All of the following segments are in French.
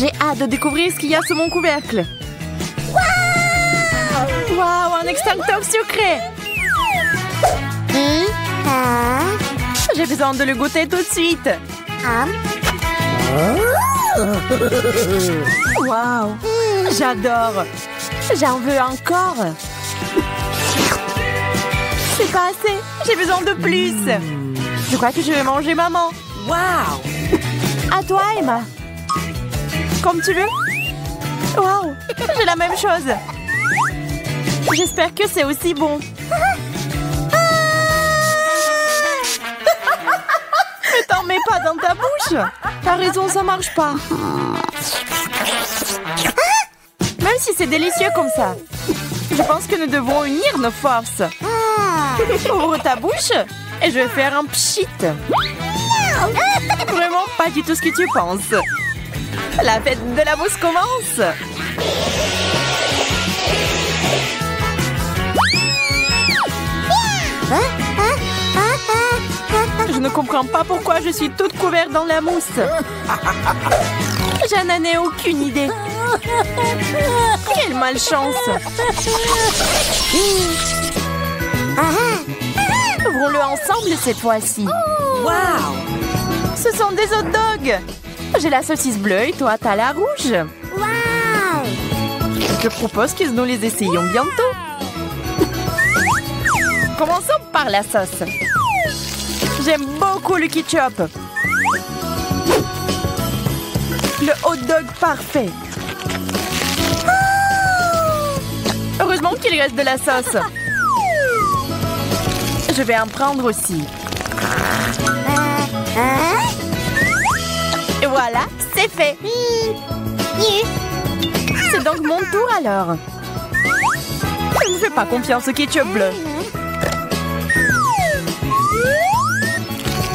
J'ai hâte de découvrir ce qu'il y a sous mon couvercle. Waouh, un extincteur secret. J'ai besoin de le goûter tout de suite. Waouh, j'adore. J'en veux encore. C'est pas assez. J'ai besoin de plus. Je crois que je vais manger maman. Waouh. À toi, Emma. Comme tu veux. Waouh, j'ai la même chose. J'espère que c'est aussi bon. Ne t'en mets pas dans ta bouche. T'as raison, ça marche pas. Même si c'est délicieux comme ça, je pense que nous devons unir nos forces. Ouvre ta bouche et je vais faire un pchit. Vraiment pas du tout ce que tu penses. La fête de la mousse commence. Je ne comprends pas pourquoi je suis toute couverte dans la mousse. Je n'en ai aucune idée. Quelle malchance. Ouvrons-le ensemble cette fois-ci. Waouh! Ce sont des hot dogs. J'ai la saucisse bleue et toi, t'as la rouge. Waouh! Je propose que nous les essayions bientôt. Commençons par la sauce. J'aime beaucoup le ketchup. Le hot dog parfait. Heureusement qu'il reste de la sauce. Je vais en prendre aussi. Et voilà, c'est fait. C'est donc mon tour alors. Je ne fais pas confiance au ketchup bleu.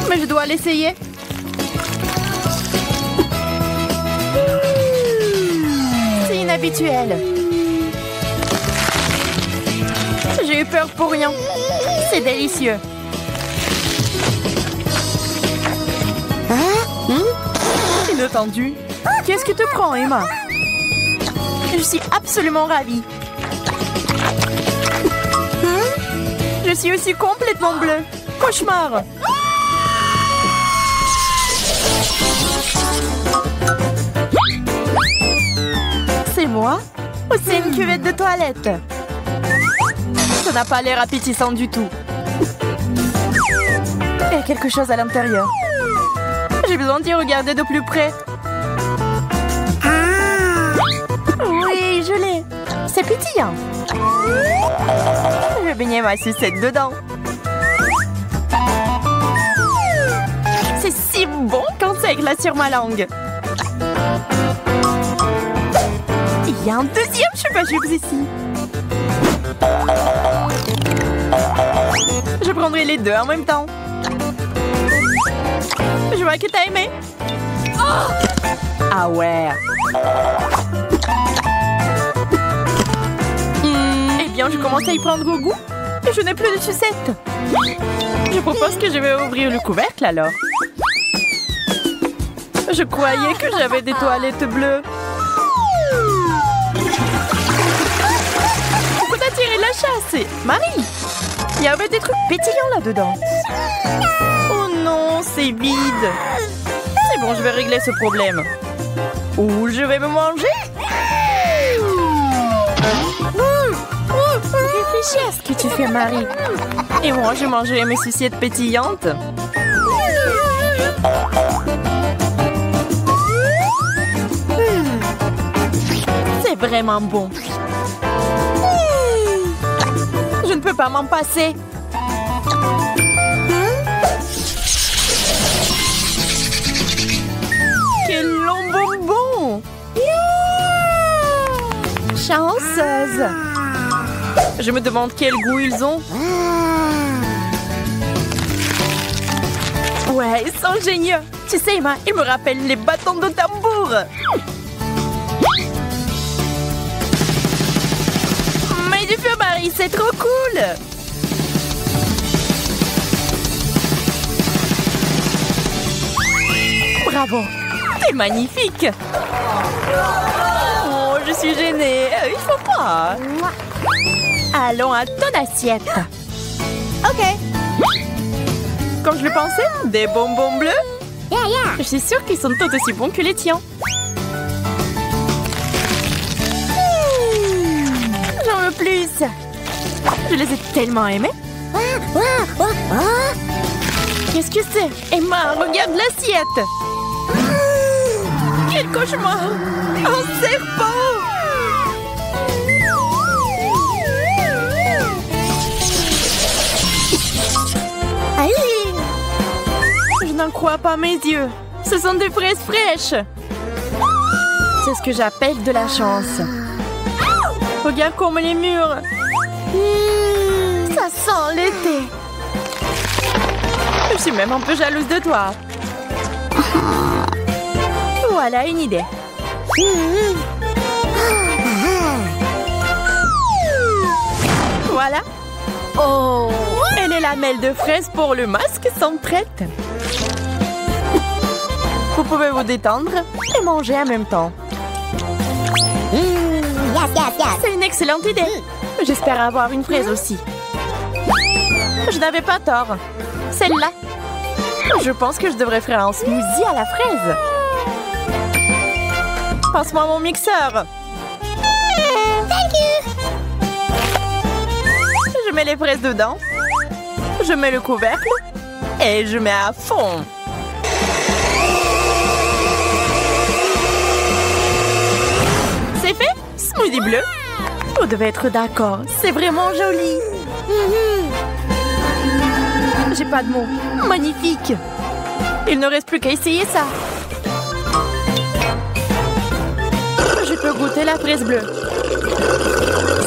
Mais je dois l'essayer. C'est inhabituel. J'ai eu peur pour rien. C'est délicieux. Inattendu. Qu'est-ce que te prend, Emma? Je suis absolument ravie. Je suis aussi complètement bleue. Cauchemar. C'est moi? Ou c'est une cuvette de toilette? Ça n'a pas l'air appétissant du tout. Il y a quelque chose à l'intérieur. J'ai besoin d'y regarder de plus près. Oui, je l'ai. C'est pétillant. Je vais baigner ma sucette dedans. C'est si bon quand ça éclate sur ma langue. Il y a un deuxième chupa-chups ici. Je prendrai les deux en même temps. Je vois que t'as aimé. Oh! Ah ouais. Eh bien, je commence à y prendre au goût. Et je n'ai plus de sucette. Je propose que je vais ouvrir le couvercle alors. Je croyais que j'avais des toilettes bleues. Pourquoi t'as tiré la chasse? Marie, il y avait des trucs pétillants là-dedans. Oh non, c'est vide. C'est bon, je vais régler ce problème. Ou je vais me manger. Réfléchis à ce que tu fais, Marie. Et moi, je mangerai mes sucettes pétillantes. C'est vraiment bon. Je ne peux pas m'en passer. Quel long bonbon! Chanceuse! Je me demande quel goût ils ont. Ouais, ils sont géniaux. Tu sais, Emma, ils me rappellent les bâtons de tambour. Mais du feu, Marie, c'est trop cool. Bravo, t'es magnifique. Oh, je suis gênée. Il faut pas. Allons à ton assiette. Ok. Comme je le pensais, des bonbons bleus. Je suis sûre qu'ils sont tout aussi bons que les tiens. J'en veux plus. Je les ai tellement aimés. Qu'est-ce que c'est? Emma, regarde l'assiette. Quel cauchemar! Un serpent! Je n'en crois pas mes yeux. Ce sont des fraises fraîches. C'est ce que j'appelle de la chance. Regarde comme les murs. Ça sent l'été. Je suis même un peu jalouse de toi. Voilà une idée. Voilà. Oh, et les lamelles de fraises pour le masque sont prêtes. Vous pouvez vous détendre et manger en même temps. C'est une excellente idée. J'espère avoir une fraise aussi. Je n'avais pas tort. Celle-là. Je pense que je devrais faire un smoothie à la fraise. Passe-moi mon mixeur. Thank you. Je mets les fraises dedans. Je mets le couvercle. Et je mets à fond. C'est fait. Smoothie bleu. Vous devez être d'accord. C'est vraiment joli. J'ai pas de mots. Magnifique. Il ne reste plus qu'à essayer ça. Je peux goûter la fraise bleue.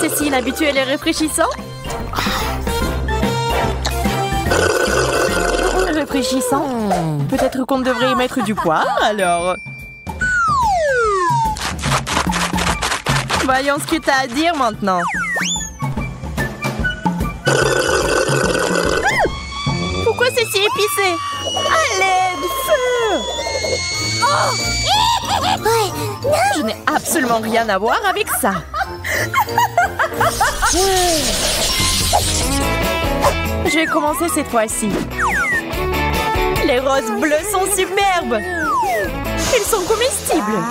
C'est si inhabituel et rafraîchissant. Rafraîchissant. Peut-être qu'on devrait y mettre du poivre, alors. Voyons ce que t'as à dire maintenant. Pourquoi c'est si épicé? À l'aide, feu! Oh! Je n'ai absolument rien à voir avec ça. Je vais commencer cette fois-ci. Les roses bleues sont superbes. Ils sont comestibles.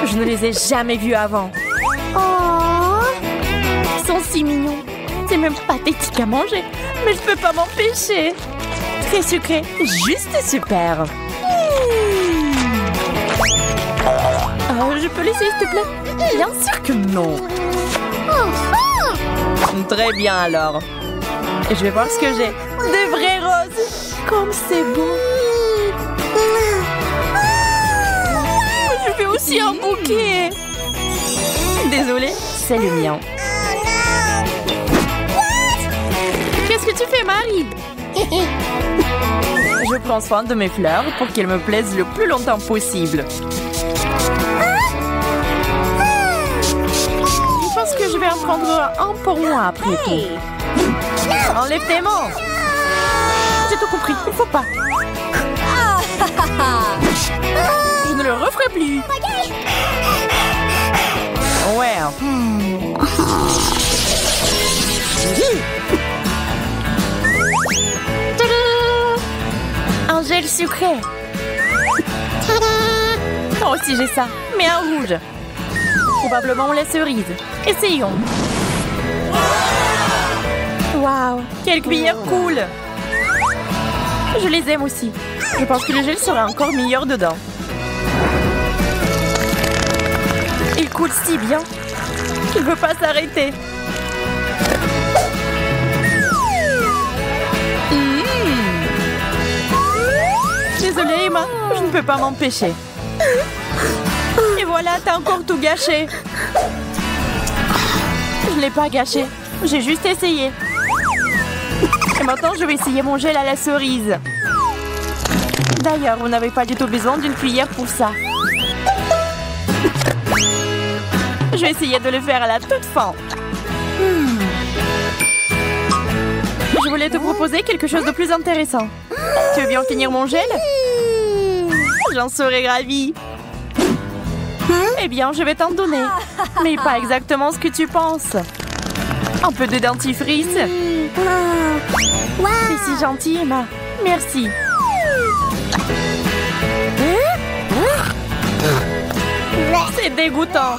Je ne les ai jamais vus avant. Ils sont si mignons. C'est même pathétique à manger, mais je peux pas m'empêcher. Très sucré, juste super. Je peux l'essayer, s'il te plaît? Bien sûr que non. Très bien alors. Et je vais voir ce que j'ai. Des vraies roses. Comme c'est beau. Je fais aussi un bouquet. Désolée, c'est le mien. Qu'est-ce que tu fais, Marie? Je prends soin de mes fleurs pour qu'elles me plaisent le plus longtemps possible. Je pense que je vais en prendre un pour moi après tout. Enlève tes mains. J'ai tout compris, il faut pas. Je ne le referai plus. Ouais. Un gel sucré. Oh, si j'ai ça, mais un rouge. Probablement les cerises. Essayons. Waouh, quelle cuillère cool. Je les aime aussi. Je pense que le gel sera encore meilleur dedans. Il coule si bien. Il ne veut pas s'arrêter. Désolée, Emma. Je ne peux pas m'empêcher. Et voilà, t'as encore tout gâché. Je ne l'ai pas gâché. J'ai juste essayé. Et maintenant, je vais essayer mon gel à la cerise. D'ailleurs, vous n'avez pas du tout besoin d'une cuillère pour ça. Je vais essayer de le faire à la toute fin. Je voulais te proposer quelque chose de plus intéressant. Tu veux bien finir mon gel? J'en serais ravie. Eh bien, je vais t'en donner. Mais pas exactement ce que tu penses. Un peu de dentifrice. C'est si gentil, Emma. Merci. C'est dégoûtant.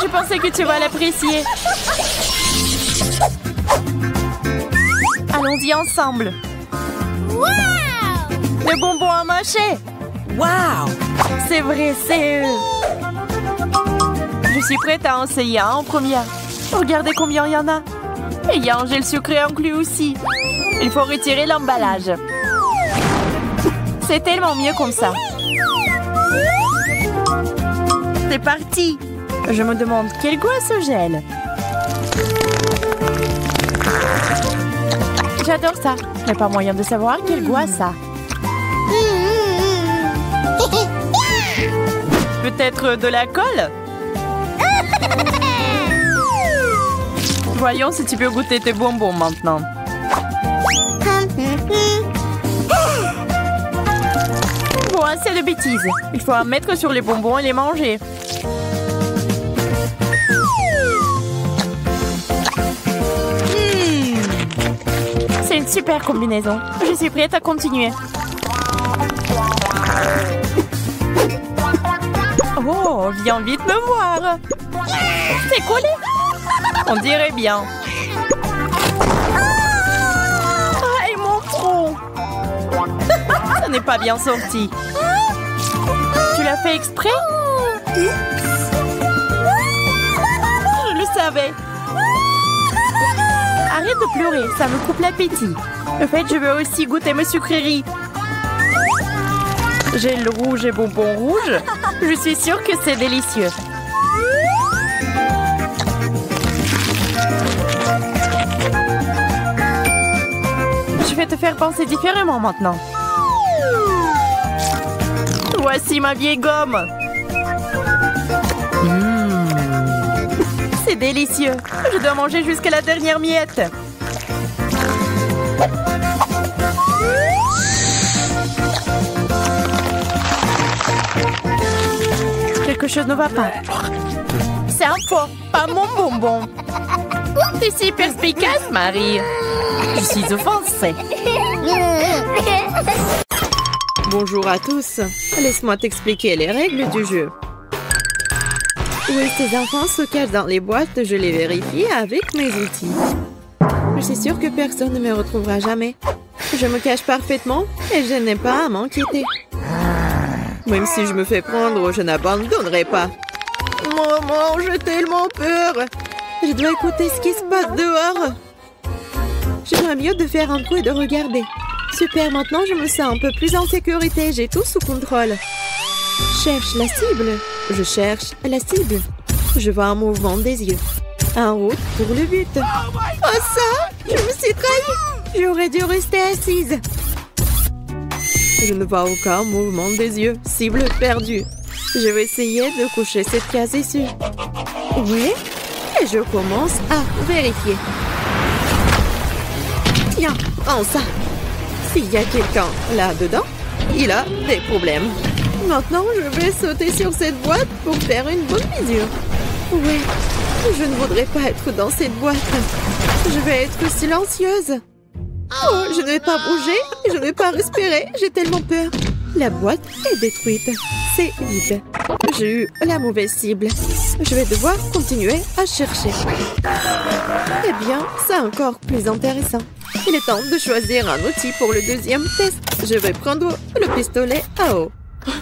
Je pensais que tu vas l'apprécier. Allons-y ensemble. Le bonbon à mâcher. Wow! C'est vrai, c'est eux. Je suis prête à en essayer un en première. Regardez combien il y en a. Et il y a un gel sucré inclus aussi. Il faut retirer l'emballage. C'est tellement mieux comme ça. C'est parti. Je me demande quel goût a ce gel. J'adore ça. Mais pas moyen de savoir quel goût a ça. Peut-être de la colle? Voyons si tu peux goûter tes bonbons maintenant. Bon, assez de bêtises. Il faut en mettre sur les bonbons et les manger. C'est une super combinaison. Je suis prête à continuer. Oh, viens vite me voir. C'est collé. On dirait bien. Ah, et mon front. Ça n'est pas bien sorti. Tu l'as fait exprès? Je le savais. Arrête de pleurer, ça me coupe l'appétit. En fait, je veux aussi goûter mes sucreries. Gel rouge et bonbons rouges. Je suis sûre que c'est délicieux. Je vais te faire penser différemment maintenant. Voici ma vieille gomme. C'est délicieux. Je dois manger jusqu'à la dernière miette. Quelque chose ne va pas. C'est un faux, pas mon bonbon. T'es si perspicace, Marie. Je suis offensée. Bonjour à tous. Laisse-moi t'expliquer les règles du jeu. Oui, ces enfants se cachent dans les boîtes, je les vérifie avec mes outils. Je suis sûre que personne ne me retrouvera jamais. Je me cache parfaitement et je n'ai pas à m'inquiéter. Même si je me fais prendre, je n'abandonnerai pas. Maman, j'ai tellement peur. Je dois écouter ce qui se passe dehors. J'aimerais mieux de faire un trou et de regarder. Super, maintenant je me sens un peu plus en sécurité. J'ai tout sous contrôle. Cherche la cible. Je cherche la cible. Je vois un mouvement des yeux. En route pour le but. Oh ça! Je me suis trahie. J'aurais dû rester assise. Je ne vois aucun mouvement des yeux. Cible perdue. Je vais essayer de coucher cette case ici. Oui. Et je commence à vérifier. Tiens, prends ça. S'il y a quelqu'un là-dedans, il a des problèmes. Maintenant, je vais sauter sur cette boîte pour faire une bonne mesure. Oui, je ne voudrais pas être dans cette boîte. Je vais être silencieuse. Oh, je ne vais pas bouger, je ne vais pas respirer, j'ai tellement peur. La boîte est détruite. C'est vide. J'ai eu la mauvaise cible. Je vais devoir continuer à chercher. Eh bien, c'est encore plus intéressant. Il est temps de choisir un outil pour le deuxième test. Je vais prendre le pistolet à eau.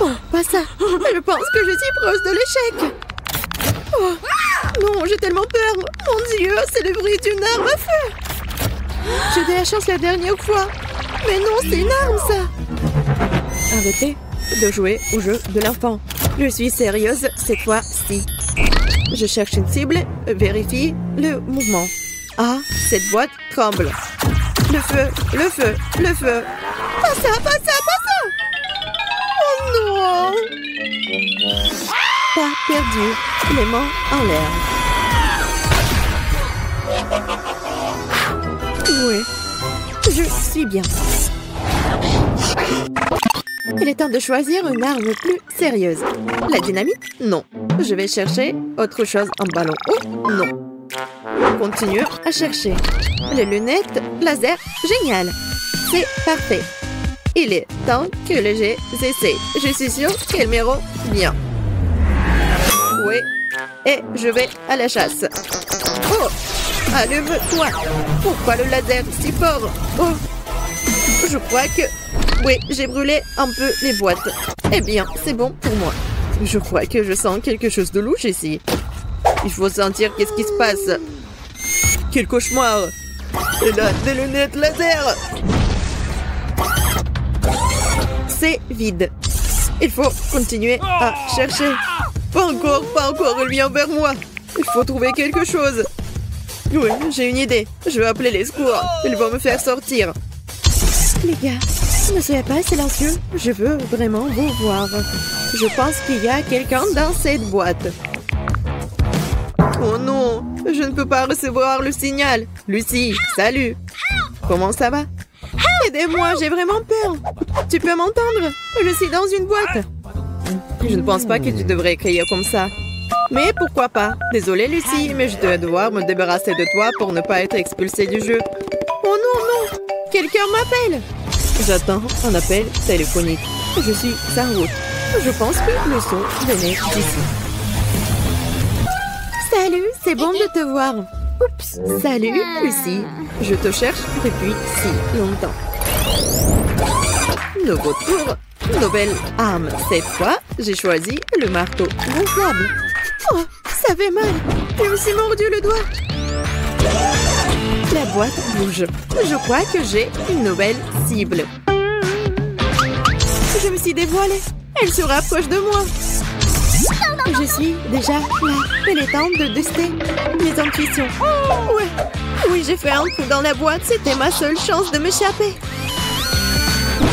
Oh, pas ça. Je pense que je suis proche de l'échec. Oh, non, j'ai tellement peur. Mon Dieu, c'est le bruit d'une arme à feu. J'ai eu de la chance la dernière fois. Mais non, c'est une arme, ça. Arrêtez de jouer au jeu de l'enfant. Je suis sérieuse cette fois-ci. Je cherche une cible, vérifie le mouvement. Ah, cette boîte tremble. Le feu, le feu, le feu. Pas ça, pas ça, pas ça. Oh non. Pas perdu. Les mains en l'air. Oui, je suis bien. Il est temps de choisir une arme plus sérieuse. La dynamite? Non. Je vais chercher autre chose. Un ballon. Oh, non. Continue à chercher. Les lunettes laser. Génial. C'est parfait. Il est temps que les essais. Je suis sûre qu'elles m'iront bien. Oui. Et je vais à la chasse. Oh! Allume-toi! Pourquoi le laser si fort? Oh! Je crois que... Oui, j'ai brûlé un peu les boîtes. Eh bien, c'est bon pour moi. Je crois que je sens quelque chose de louche ici. Il faut sentir qu'est-ce qui se passe. Quel cauchemar! Et là, des lunettes laser! C'est vide. Il faut continuer à chercher. Pas encore, il vient vers moi. Il faut trouver quelque chose. Oui, j'ai une idée. Je vais appeler les secours. Ils vont me faire sortir. Les gars, ne soyez pas silencieux. Je veux vraiment vous voir. Je pense qu'il y a quelqu'un dans cette boîte. Oh non, je ne peux pas recevoir le signal. Lucie, salut. Comment ça va? Aidez-moi, j'ai vraiment peur. Tu peux m'entendre? Je suis dans une boîte. Je ne pense pas que tu devrais crier comme ça. Mais pourquoi pas? Désolée, Lucie, mais je dois devoir me débarrasser de toi pour ne pas être expulsée du jeu. Oh non, non! Quelqu'un m'appelle! J'attends un appel téléphonique. Je suis en route. Je pense que le son venait d'ici. Salut, c'est bon de te voir. Oups, salut, Lucie. Je te cherche depuis si longtemps. Nouveau tour, nouvelle arme. Cette fois, j'ai choisi le marteau gonflable. Oh, ça fait mal. J'ai aussi mordu le doigt. La boîte bouge. Je crois que j'ai une nouvelle cible. Je me suis dévoilée. Elle se rapproche de moi. Je suis déjà là. Il est temps de tester mes intuitions. Ouais. Oui, j'ai fait un trou dans la boîte. C'était ma seule chance de m'échapper.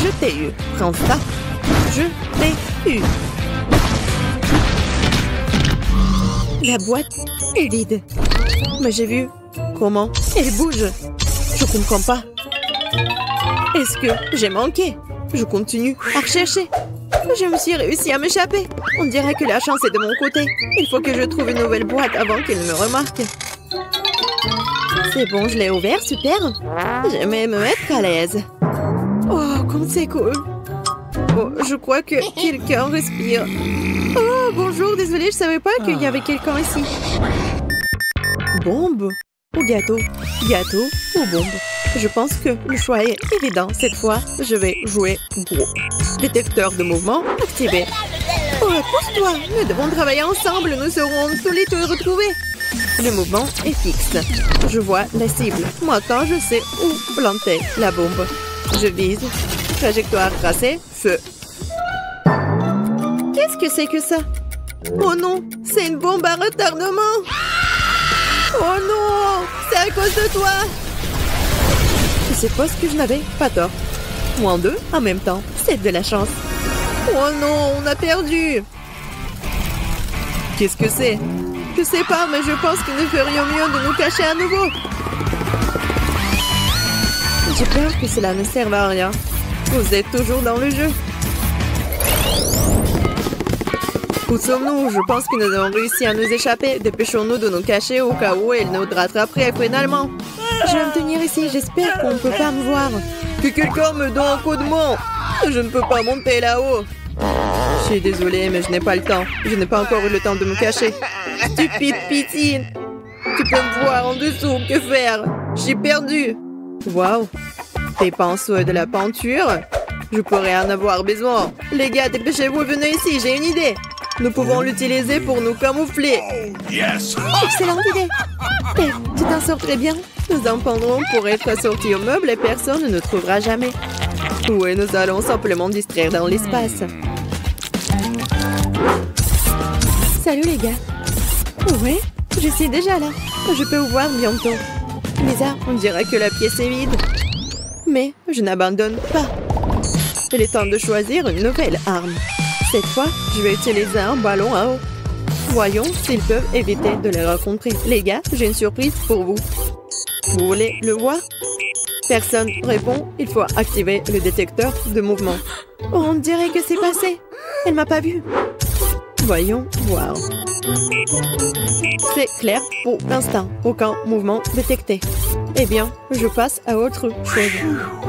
Je t'ai eu. Prends ça. Je t'ai eu. La boîte est vide. Mais j'ai vu comment elle bouge. Je comprends pas. Est-ce que j'ai manqué? Je continue à rechercher. Je me suis réussi à m'échapper. On dirait que la chance est de mon côté. Il faut que je trouve une nouvelle boîte avant qu'elle ne me remarque. C'est bon, je l'ai ouvert, super. J'aimais me mettre à l'aise. Oh, comme c'est cool. Oh, je crois que quelqu'un respire. Oh, bonjour, désolée, je savais pas qu'il y avait quelqu'un ici. Bombe ou gâteau? Gâteau ou bombe? Je pense que le choix est évident. Cette fois, je vais jouer gros. Détecteur de mouvement activé. Oh, pousse-toi! Nous devons travailler ensemble. Nous serons solides et retrouvés. Le mouvement est fixe. Je vois la cible. Maintenant, je sais où planter la bombe. Je vise. Trajectoire tracée. Feu. Qu'est-ce que c'est que ça? Oh non! C'est une bombe à retardement! Oh non! C'est à cause de toi! Je suppose que je n'avais pas tort. Moins deux en même temps. C'est de la chance. Oh non, on a perdu! Qu'est-ce que c'est? Je sais pas, mais je pense que nous ferions mieux de nous cacher à nouveau. J'ai peur que cela ne serve à rien. Vous êtes toujours dans le jeu. Où sommes-nous? Je pense que nous avons réussi à nous échapper. Dépêchons-nous de nous cacher au cas où elle nous rattraperait finalement. Je vais me tenir ici. J'espère qu'on ne peut pas me voir. Que quelqu'un me donne un coup de main. Je ne peux pas monter là-haut. Je suis désolée, mais je n'ai pas le temps. Je n'ai pas encore eu le temps de me cacher. Stupide piscine. Tu peux me voir en dessous. Que faire? J'ai perdu. Waouh. Des pinceaux et de la peinture? Je pourrais en avoir besoin. Les gars, dépêchez-vous, venez ici. J'ai une idée. Nous pouvons l'utiliser pour nous camoufler. Excellente idée. Steph, tu t'en sors très bien. Nous en prendrons pour être assortis au meuble et personne ne nous trouvera jamais. Oui, nous allons simplement distraire dans l'espace. Salut les gars. Oui, je suis déjà là. Je peux vous voir bientôt. Lisa, on dirait que la pièce est vide. Mais je n'abandonne pas. Il est temps de choisir une nouvelle arme. Cette fois, je vais utiliser un ballon à eau. Voyons s'ils peuvent éviter de les rencontrer. Les gars, j'ai une surprise pour vous. Vous voulez le voir? Personne répond. Il faut activer le détecteur de mouvement. Oh, on dirait que c'est passé. Elle m'a pas vu. Voyons voir. C'est clair pour l'instant. Aucun mouvement détecté. Eh bien, je passe à autre chose.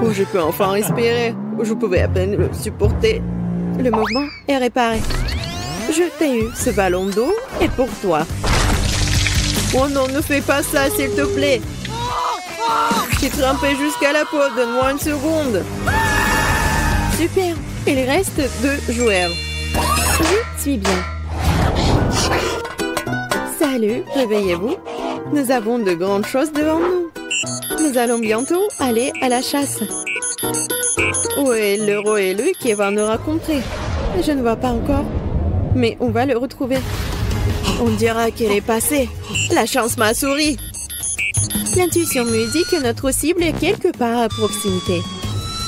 Où je peux enfin respirer. Où je pouvais à peine le supporter. Le mouvement est réparé. Je t'ai eu. Ce ballon d'eau est pour toi. Oh non, ne fais pas ça, s'il te plaît. Je suis trempée jusqu'à la peau. Donne-moi une seconde. Super. Il reste 2 joueurs. Je suis bien. Salut, réveillez-vous. Nous avons de grandes choses devant nous. Nous allons bientôt aller à la chasse. Où est l'héros élu qui va nous rencontrer? Je ne vois pas encore. Mais on va le retrouver. On dira qu'elle est passée. La chance m'a souri. L'intuition me dit que notre cible est quelque part à proximité.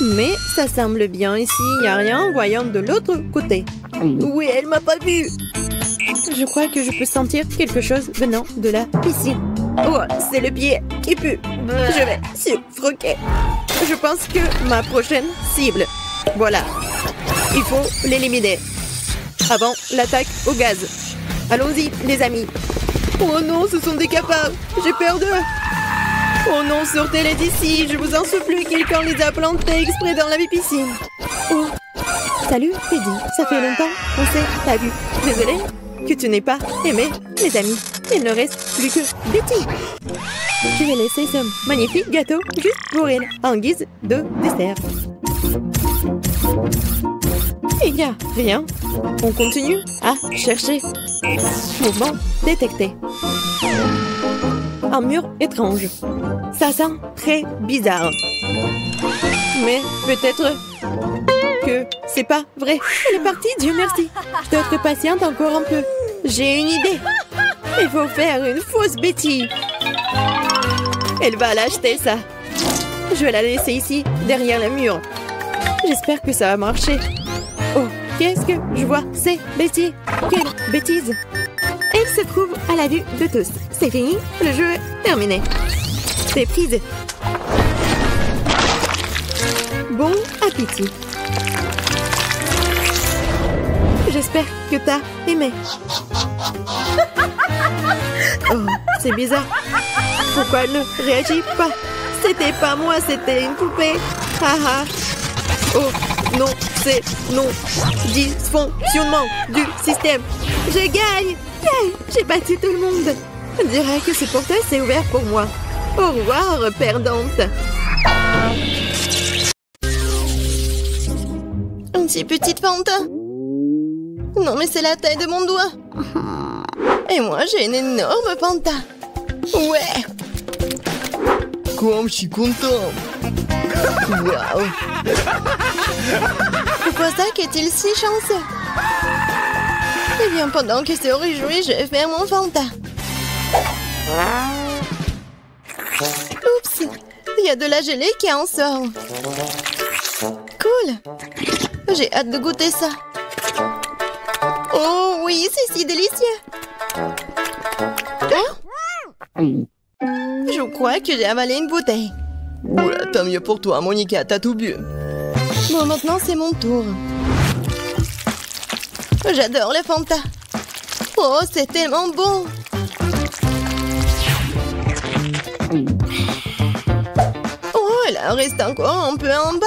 Mais ça semble bien ici. Il n'y a rien. Voyons de l'autre côté. Oui, elle m'a pas vu. Je crois que je peux sentir quelque chose venant de la piscine. Oh, c'est le pied qui pue. Je vais suffoquer. Je pense que ma prochaine cible. Voilà. Il faut l'éliminer. Avant l'attaque au gaz. Allons-y, les amis. Oh non, ce sont des cafards. J'ai peur d'eux. Oh non, sortez-les d'ici. Je vous en supplie, quelqu'un les a plantés exprès dans la piscine. Oh. Salut, Teddy. Ça fait longtemps qu'on s'est pas vu. Désolée que tu n'aies pas aimé les amis. Il ne reste plus que Betty. Je vais laisser ce magnifique gâteau juste pour elle, en guise de dessert. Il n'y a rien. On continue à chercher. Mouvement détecté. Un mur étrange. Ça sent très bizarre. Mais peut-être que c'est pas vrai. Elle est partie, Dieu merci. Je dois être patiente encore un peu. J'ai une idée. Il faut faire une fausse Betty. Elle va l'acheter, ça. Je vais la laisser ici, derrière le mur. J'espère que ça va marcher. Oh, qu'est-ce que je vois? C'est Betty. Quelle bêtise. Elle se trouve à la vue de tous. C'est fini, le jeu est terminé. C'est prise. Bon appétit. J'espère que t'as aimé. Oh, c'est bizarre. Pourquoi elle ne réagit pas? C'était pas moi, c'était une poupée. Haha. Oh, non, c'est non. Dysfonctionnement du système. Je gagne. Yeah, j'ai battu tout le monde. On dirait que ce portail s'est ouvert pour moi. Au revoir, perdante. Une si petite pente. Non, mais c'est la taille de mon doigt. Et moi, j'ai une énorme panta. Ouais. Comme je suis content. Waouh. Pourquoi ça qu'est-il si chanceux? Eh bien, pendant que c'est réjoui, je vais faire mon fanta. Oups. Il y a de la gelée qui en sort. Cool. J'ai hâte de goûter ça. Oh oui, c'est si délicieux. Hein? Je crois que j'ai avalé une bouteille. Oula, tant mieux pour toi, Monica, t'as tout bu. Bon, maintenant c'est mon tour. J'adore le Fanta. Oh, c'est tellement bon. Oh, il en reste encore un peu en bas.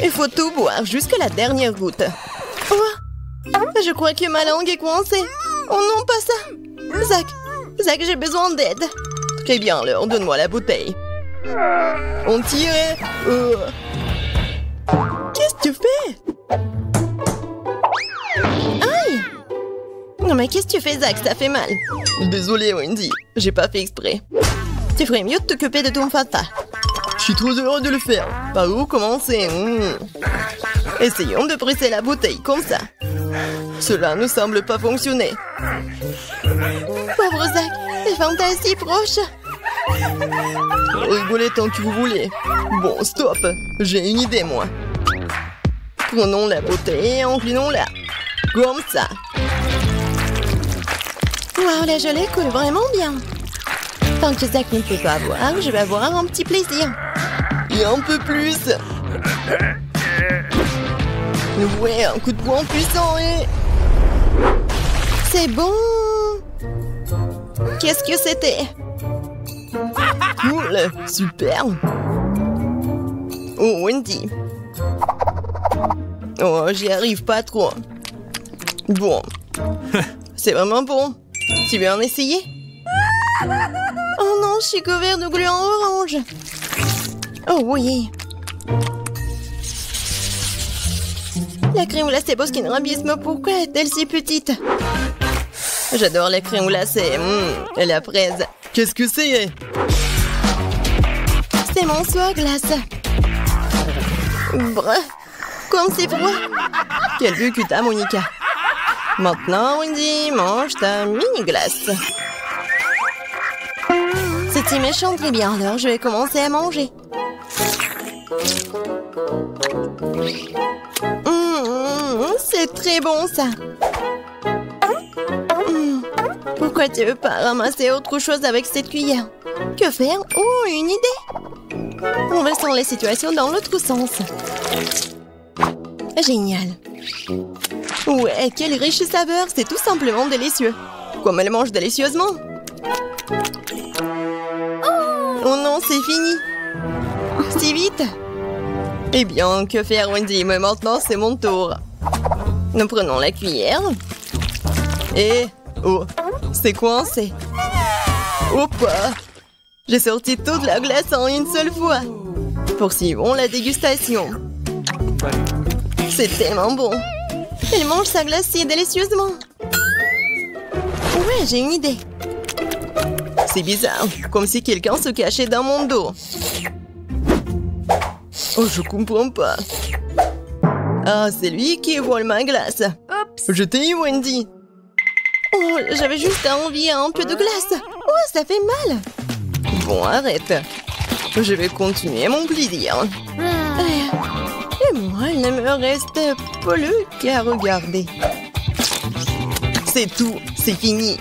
Il faut tout boire jusqu'à la dernière goutte. Oh, je crois que ma langue est coincée. Oh non, pas ça. Zach, j'ai besoin d'aide. Très bien, alors, donne-moi la bouteille. On tire. Qu'est-ce que tu fais? Aïe! Non mais qu'est-ce que tu fais, Zach? Ça fait mal. Désolé, Wendy, j'ai pas fait exprès. Tu ferais mieux de t'occuper de ton Fanta. Je suis trop heureux de le faire. Par où commencer? Essayons de presser la bouteille comme ça. Cela ne semble pas fonctionner. Pauvre Zach, le Fanta est si proche. Rigolez tant que vous voulez. Bon, stop. J'ai une idée, moi. Prenons la bouteille et inclinons-la. Comme ça. Wow, la gelée coule vraiment bien. Tant que Zach ne peut pas boire, je vais avoir un petit plaisir. Et un peu plus. Ouais, un coup de poing puissant et... C'est bon. Qu'est-ce que c'était? Cool, super. Oh, Wendy. Oh, j'y arrive pas trop. Bon. C'est vraiment bon. Tu veux en essayer? Oh non, je suis couvert de gluants orange. Oh oui. La crème glacée Baskin Robbins, pourquoi est-elle si petite? J'adore la crème glacée. Et la fraise. Qu'est-ce que c'est? C'est mon soie glace. Bref, comme c'est froid. Quel vue que t'as, Monica. Maintenant, Wendy, mange ta mini-glace. C'était méchant, très bien. Alors, je vais commencer à manger. C'est très bon, ça. Pourquoi tu veux pas ramasser autre chose avec cette cuillère? Que faire? Oh, une idée! Renversons les situations dans l'autre sens. Génial. Ouais, quelle riche saveur. C'est tout simplement délicieux. Comme elle mange délicieusement. Oh non, c'est fini. Si vite. Eh bien, que faire, Wendy? Mais maintenant, c'est mon tour. Nous prenons la cuillère. Et... Oh, c'est coincé. Hop! J'ai sorti toute la glace en une seule fois. Poursuivons la dégustation. C'est tellement bon. Elle mange sa glace si délicieusement. Ouais, j'ai une idée. C'est bizarre, comme si quelqu'un se cachait dans mon dos. Oh, je comprends pas. Ah, c'est lui qui vole ma glace. Oups. Je t'ai eu, Wendy. Oh, j'avais juste envie un peu de glace. Oh, ça fait mal. Bon, arrête. Je vais continuer mon plaisir. Et moi, il ne me reste plus qu'à regarder. C'est tout, c'est fini.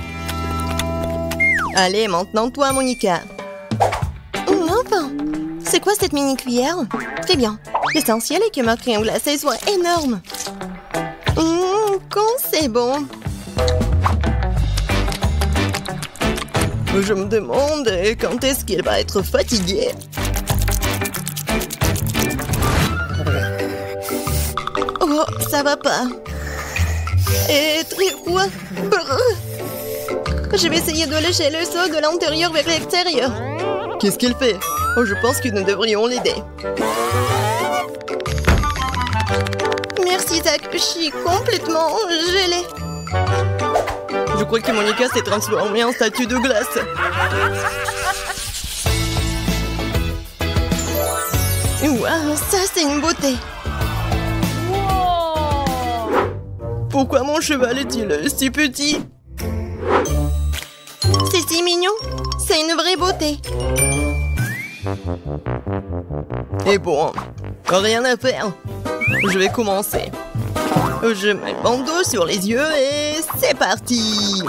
Allez, maintenant toi, Monica. Enfin, c'est quoi cette mini-cuillère? Très bien. L'essentiel est que ma crème glacée soit énorme. Quand c'est bon. Je me demande quand est-ce qu'elle va être fatiguée. Oh, ça va pas. Et très froid. Je vais essayer de lécher le seau de l'intérieur vers l'extérieur. Qu'est-ce qu'elle fait? Oh, je pense que nous devrions l'aider. Merci, Zach. Je suis complètement gelée. Je crois que Monica s'est transformée en statue de glace. Waouh, ça c'est une beauté. Pourquoi mon cheval est-il si petit? C'est si mignon. C'est une vraie beauté. Et bon, rien à faire. Je vais commencer. Je mets le bandeau sur les yeux et c'est parti.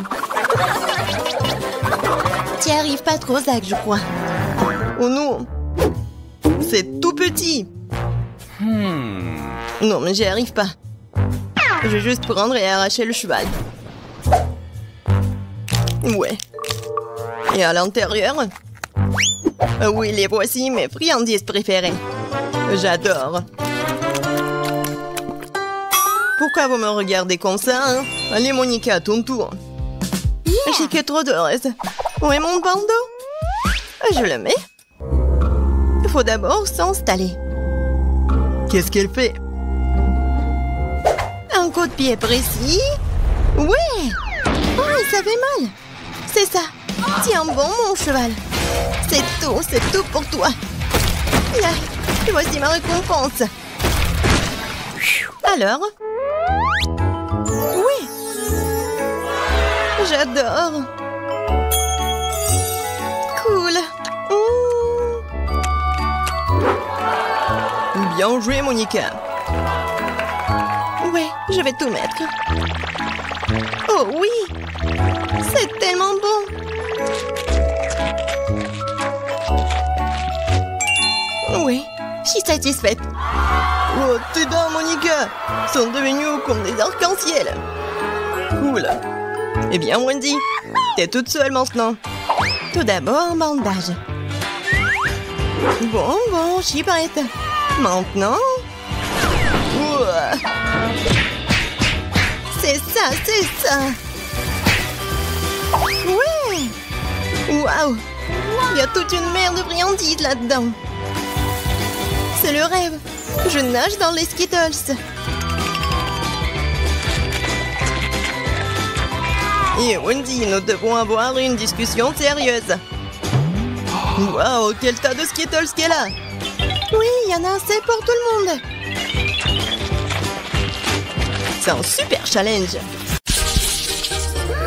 Tu arrives pas trop, Zach, je crois. Oh non, c'est tout petit. Non, mais j'y arrive pas. Je vais juste prendre et arracher le cheval. Ouais. Et à l'intérieur? Oui, les voici mes friandises préférées. J'adore. Pourquoi vous me regardez comme ça, hein? Allez, Monica, ton tour. J'ai que trop de roses. Où est mon bandeau? Je le mets. Il faut d'abord s'installer. Qu'est-ce qu'elle fait? Un coup de pied précis. Ouais! Oh, ça fait mal. C'est ça. Tiens bon, mon cheval. C'est tout pour toi. Là, voici ma récompense. Alors? Oui! J'adore. Cool. Bien joué, Monica. Ouais, je vais tout mettre. Oh oui! C'est tellement bon! Je suis satisfaite. Oh, tes dents, Monica, sont devenues comme des arcs-en-ciel. Cool. Eh bien, Wendy, t'es toute seule maintenant. Tout d'abord, un bandage. Bon, j'y prête. Maintenant... Ouah. C'est ça. Ouais. Waouh. Il y a toute une mer de friandises là-dedans. C'est le rêve. Je nage dans les Skittles. Et Wendy, nous devons avoir une discussion sérieuse. Waouh, quel tas de Skittles qu'elle a. Oui, il y en a assez pour tout le monde. C'est un super challenge.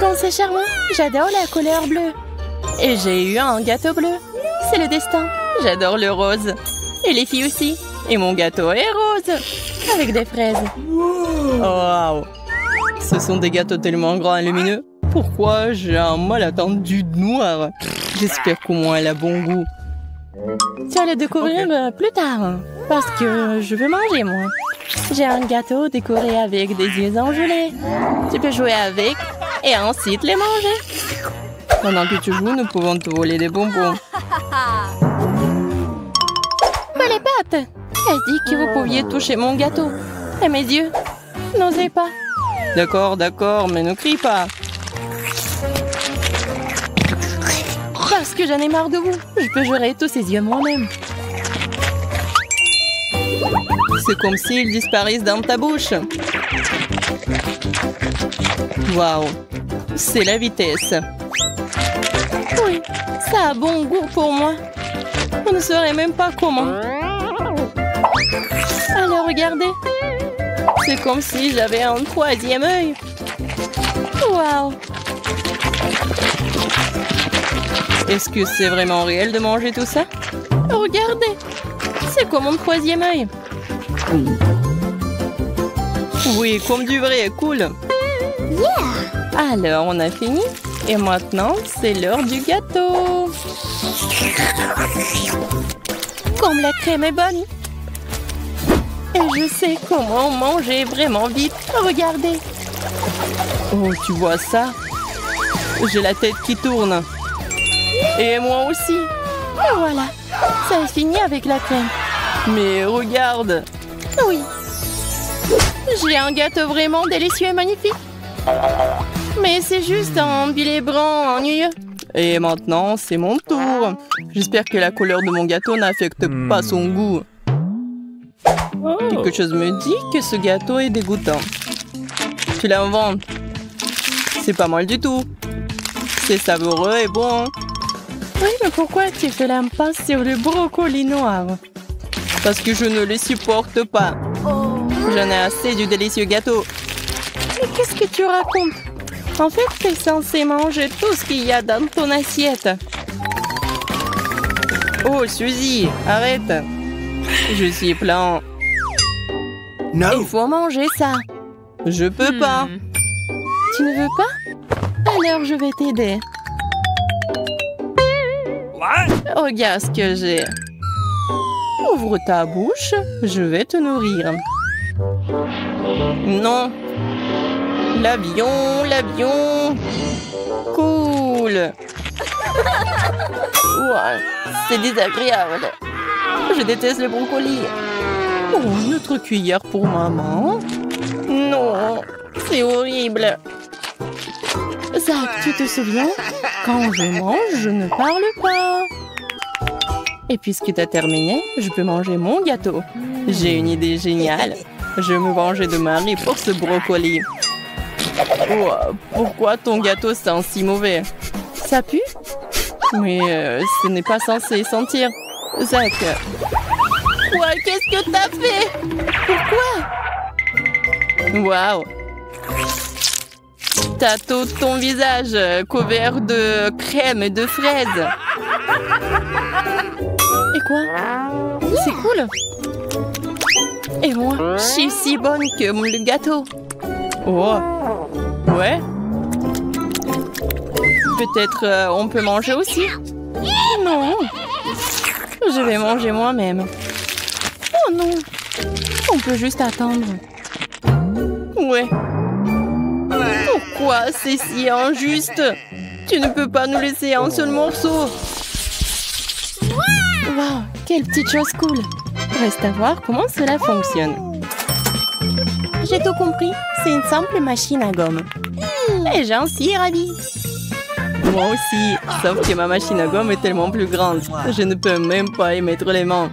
Bon, c'est charmant. J'adore la couleur bleue. Et j'ai eu un gâteau bleu. C'est le destin. J'adore le rose. Et les filles aussi. Et mon gâteau est rose. Avec des fraises. Wow. Ce sont des gâteaux tellement grands et lumineux. Pourquoi j'ai un mal attendu de noir? J'espère qu'au moins elle a bon goût. Tu vas le découvrir plus tard. Parce que je veux manger, moi. J'ai un gâteau décoré avec des yeux engelés. Tu peux jouer avec et ensuite les manger. Pendant que tu joues, nous pouvons te voler des bonbons. Mais les pattes! Elle dit que vous pouviez toucher mon gâteau. Et mes yeux, n'osez pas. D'accord, mais ne crie pas. Parce que j'en ai marre de vous. Je peux gérer tous ces yeux moi-même. C'est comme s'ils disparaissent dans ta bouche. Waouh, c'est la vitesse. Oui, ça a bon goût pour moi. On ne saurait même pas comment. Alors regardez. C'est comme si j'avais un troisième œil. Waouh. Est-ce que c'est vraiment réel de manger tout ça? Regardez. C'est comme mon troisième œil. Oui, comme du vrai, cool. Alors, on a fini. Et maintenant, c'est l'heure du gâteau. Comme la crème est bonne. Et je sais comment manger vraiment vite. Regardez. Oh, tu vois ça? J'ai la tête qui tourne. Et moi aussi. Et voilà. Ça est fini avec la crème. Mais regarde. Oui. J'ai un gâteau vraiment délicieux et magnifique. Mais c'est juste un billet brun ennuyeux. Et maintenant, c'est mon tour. J'espère que la couleur de mon gâteau n'affecte pas son goût. Quelque chose me dit que ce gâteau est dégoûtant. Tu l'inventes. C'est pas mal du tout. C'est savoureux et bon. Oui, mais pourquoi tu fais l'impasse sur le brocoli noir? Parce que je ne le supporte pas. J'en ai assez du délicieux gâteau. Mais qu'est-ce que tu racontes? En fait, tu es censé manger tout ce qu'il y a dans ton assiette. Oh, Suzy, arrête. Je suis plein. No. Il faut manger ça. Je peux pas. Tu ne veux pas? Alors, je vais t'aider. Regarde ce que j'ai. Ouvre ta bouche, je vais te nourrir. Non. L'avion. Cool. Ouais, c'est désagréable. Je déteste le brocoli. Oh, notre cuillère pour maman. Non, c'est horrible. Zach, tu te souviens? Quand je mange, je ne parle pas. Et puisque tu as terminé, je peux manger mon gâteau. J'ai une idée géniale. Je vais me venger de Marie pour ce brocoli. Oh, pourquoi ton gâteau sent si mauvais? Ça pue? Mais ce n'est pas censé sentir. Zach. Ouais, qu'est-ce que t'as fait? Pourquoi? Waouh. T'as tout ton visage couvert de crème et de fraises. Et quoi? C'est cool. Et moi, je suis si bonne que le gâteau. Oh. Ouais. Peut-être on peut manger aussi. Non. Je vais manger moi-même. Oh non! On peut juste attendre. Ouais. Pourquoi c'est si injuste? Tu ne peux pas nous laisser un seul morceau. Wow, quelle petite chose cool. Reste à voir comment cela fonctionne. J'ai tout compris. C'est une simple machine à gomme. Et j'en suis ravie. Moi aussi, sauf que ma machine à gomme est tellement plus grande. Je ne peux même pas y mettre les mains.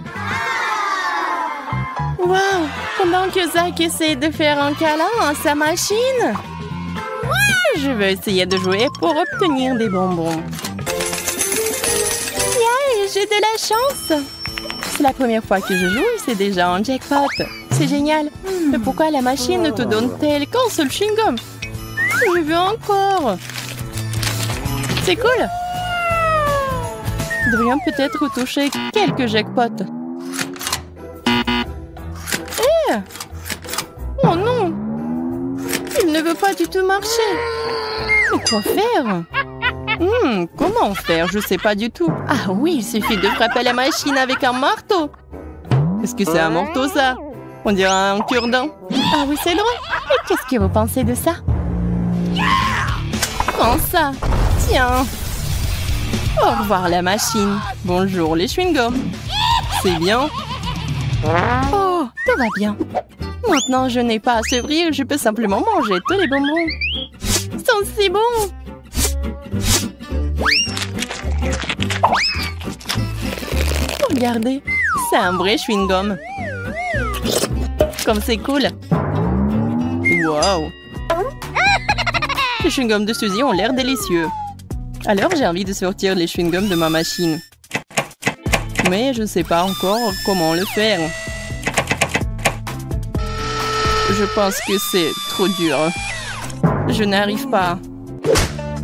Wow! Pendant que Zach essaie de faire un câlin à sa machine, je vais essayer de jouer pour obtenir des bonbons. Yeah, j'ai de la chance! C'est la première fois que je joue et c'est déjà un jackpot. C'est génial. Mais pourquoi la machine ne te donne-t-elle qu'un seul chewing-gum? Je veux encore. C'est cool. Nous devrions peut-être toucher quelques jackpots. Eh! Oh non! Il ne veut pas du tout marcher. Mais quoi faire? Comment faire? Je sais pas du tout. Ah oui, il suffit de frapper la machine avec un marteau. Est-ce que c'est un marteau, ça? On dirait un cure-dent. Ah oui, c'est drôle. Mais qu'est-ce que vous pensez de ça? Prends ça. Tiens. Au revoir, la machine. Bonjour, les chewing-gums. C'est bien. Oh, tout va bien. Maintenant, je n'ai pas à s'ouvrir. Je peux simplement manger tous les bonbons. Ils sont si bons. Regardez, c'est un vrai chewing-gum. Comme c'est cool. Wow. Les chewing-gums de Suzy ont l'air délicieux. Alors j'ai envie de sortir les chewing-gums de ma machine. Mais je ne sais pas encore comment le faire. Je pense que c'est trop dur. Je n'arrive pas.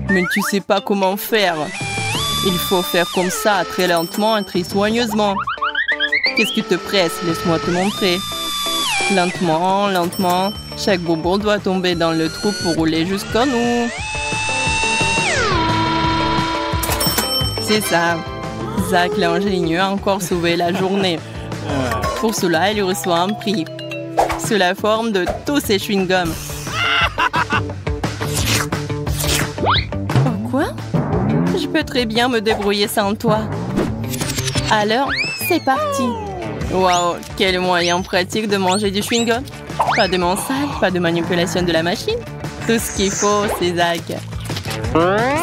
Mais tu sais pas comment faire. Il faut faire comme ça, très lentement et très soigneusement. Qu'est-ce qui te presse? Laisse-moi te montrer. Lentement, lentement. Chaque bonbon doit tomber dans le trou pour rouler jusqu'à nous. C'est ça. Zach l'ingénieux a encore sauvé la journée. Pour cela, il reçoit un prix. Sous la forme de tous ses chewing-gums. Oh, quoi? Je peux très bien me débrouiller sans toi. Alors, c'est parti. Waouh, quel moyen pratique de manger du chewing-gum. Pas de main sale, pas de manipulation de la machine. Tout ce qu'il faut, c'est Zach.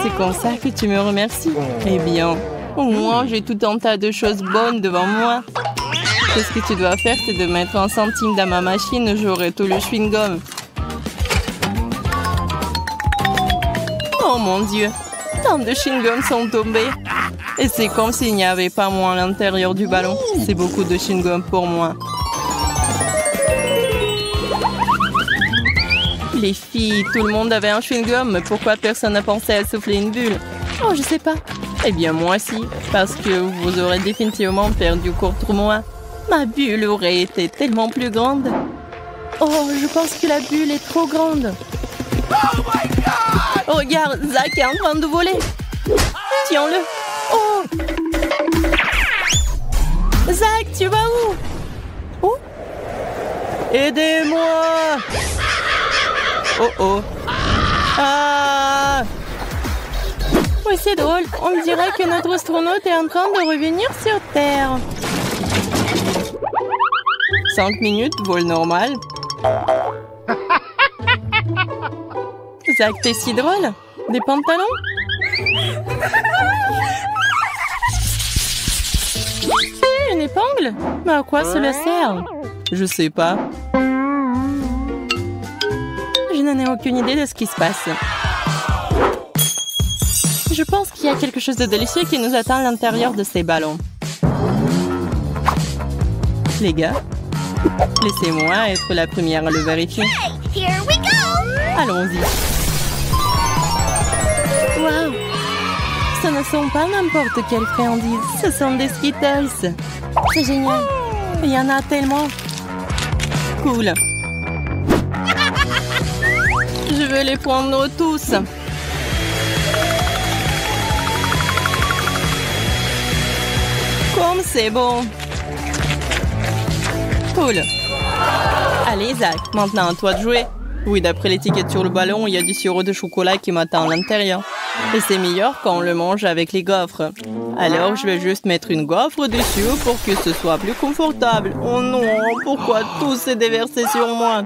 C'est comme ça que tu me remercies. Eh bien, au moins, j'ai tout un tas de choses bonnes devant moi. Tout ce que tu dois faire, c'est de mettre un centime dans ma machine. J'aurai tout le chewing-gum. Oh mon Dieu, tant de chewing-gums sont tombés. Et c'est comme s'il n'y avait pas moi à l'intérieur du ballon. C'est beaucoup de chewing-gum pour moi. Les filles, tout le monde avait un chewing-gum, mais pourquoi personne n'a pensé à souffler une bulle? Oh, je sais pas. Eh bien, moi si, parce que vous aurez définitivement perdu contre moi. Ma bulle aurait été tellement plus grande. Oh, je pense que la bulle est trop grande. Oh, regarde, Zach est en train de voler. Tiens-le. Oh! Zach, tu vas où? Oh? Aidez-moi! Oh oh! Ah! Oui, c'est drôle. On dirait que notre astronaute est en train de revenir sur Terre. 5 minutes, vol normal. Zach, t'es si drôle. Des pantalons? Une épingle? Mais à quoi cela sert? Je sais pas. Je n'en ai aucune idée de ce qui se passe. Je pense qu'il y a quelque chose de délicieux qui nous attend à l'intérieur de ces ballons. Les gars, laissez-moi être la première à le vérifier. Allons-y. Waouh! Ce ne sont pas n'importe quelles friandises, ce sont des Skittles. C'est génial. Il y en a tellement. Cool. Je veux les prendre tous. Comme c'est bon. Cool. Allez, Zach, maintenant à toi de jouer. Oui, d'après l'étiquette sur le ballon, il y a du sirop de chocolat qui m'attend à l'intérieur. Et c'est meilleur quand on le mange avec les gaufres. Alors, je vais juste mettre une gaufre dessus pour que ce soit plus confortable. Oh non, pourquoi tout s'est déversé sur moi?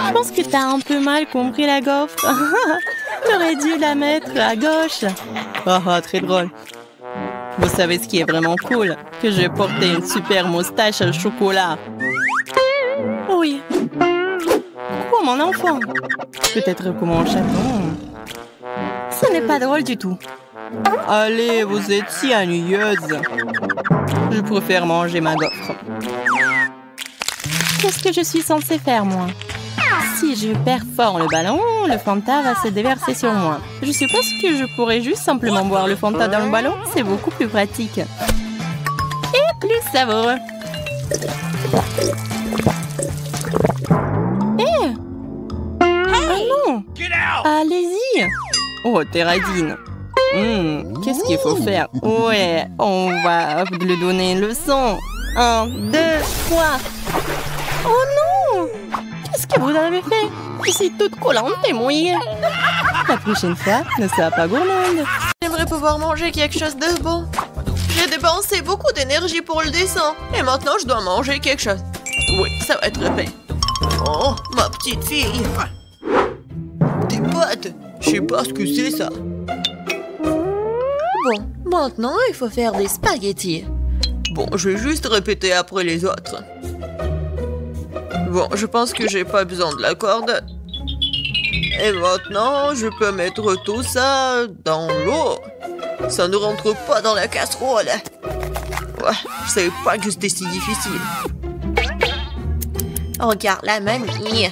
Je pense que t'as un peu mal compris la gaufre. T'aurais dû la mettre à gauche. Très drôle. Vous savez ce qui est vraiment cool? Que j'ai porté une super moustache au chocolat. Oui. Quoi, mon enfant? Peut-être comme un chaton. Ce n'est pas drôle du tout. Allez, vous êtes si ennuyeuse. Je préfère manger ma gaufre. Qu'est-ce que je suis censée faire, moi? Si je perfore le ballon, le Fanta va se déverser sur moi. Je suppose que je pourrais juste simplement boire le Fanta dans le ballon. C'est beaucoup plus pratique. Et plus savoureux. Oh non! Allez-y! Oh, t'es radine. Qu'est-ce qu'il faut faire? Ouais, on va lui donner une leçon. 1, 2, 3. Oh non! Qu'est-ce que vous avez fait? Je suis toute collante et mouillée. La prochaine fois, ne sois pas gourmande. J'aimerais pouvoir manger quelque chose de bon. J'ai dépensé beaucoup d'énergie pour le dessin. Et maintenant, je dois manger quelque chose. Oui, ça va être fait. Oh, ma petite fille. Des pâtes. Je sais pas ce que c'est, ça. Bon, maintenant, il faut faire des spaghettis. Bon, je vais juste répéter après les autres. Bon, je pense que j'ai pas besoin de la corde. Et maintenant, je peux mettre tout ça dans l'eau. Ça ne rentre pas dans la casserole. Ouais, je savais pas que c'était si difficile. Regarde la mamie.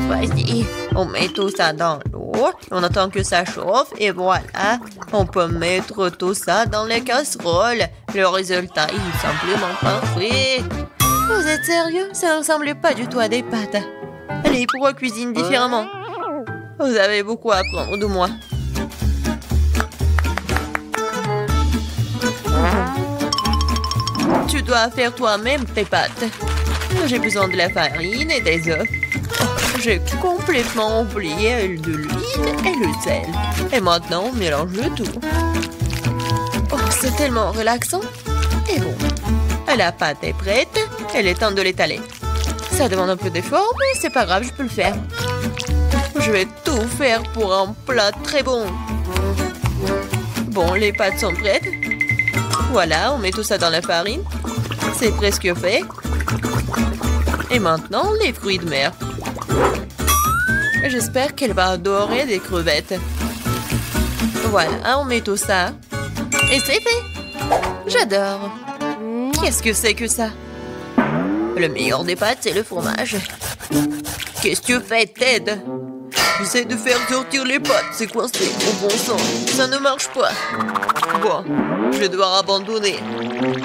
Vas-y, on met tout ça dans l'eau. On attend que ça chauffe et voilà. On peut mettre tout ça dans les casseroles. Le résultat est simplement parfait. Vous êtes sérieux? Ça ne ressemble pas du tout à des pâtes. Allez, pourquoi cuisine différemment? Vous avez beaucoup à apprendre de moi. Tu dois faire toi-même tes pâtes. J'ai besoin de la farine et des œufs. J'ai complètement oublié de l'huile et le sel. Et maintenant, on mélange le tout. Oh, c'est tellement relaxant. Et bon, la pâte est prête. Il est temps de l'étaler. Ça demande un peu d'effort, mais c'est pas grave, je peux le faire. Je vais tout faire pour un plat très bon. Bon, les pâtes sont prêtes. Voilà, on met tout ça dans la farine. C'est presque fait. Et maintenant, les fruits de mer. J'espère qu'elle va adorer des crevettes. Voilà, on met tout ça. Et c'est fait. J'adore. Qu'est-ce que c'est que ça? Le meilleur des pâtes, c'est le fromage. Qu'est-ce que tu fais, Ted? J'essaie de faire sortir les pâtes. C'est coincé, au bon sang. Ça ne marche pas. Bon, je vais devoir abandonner.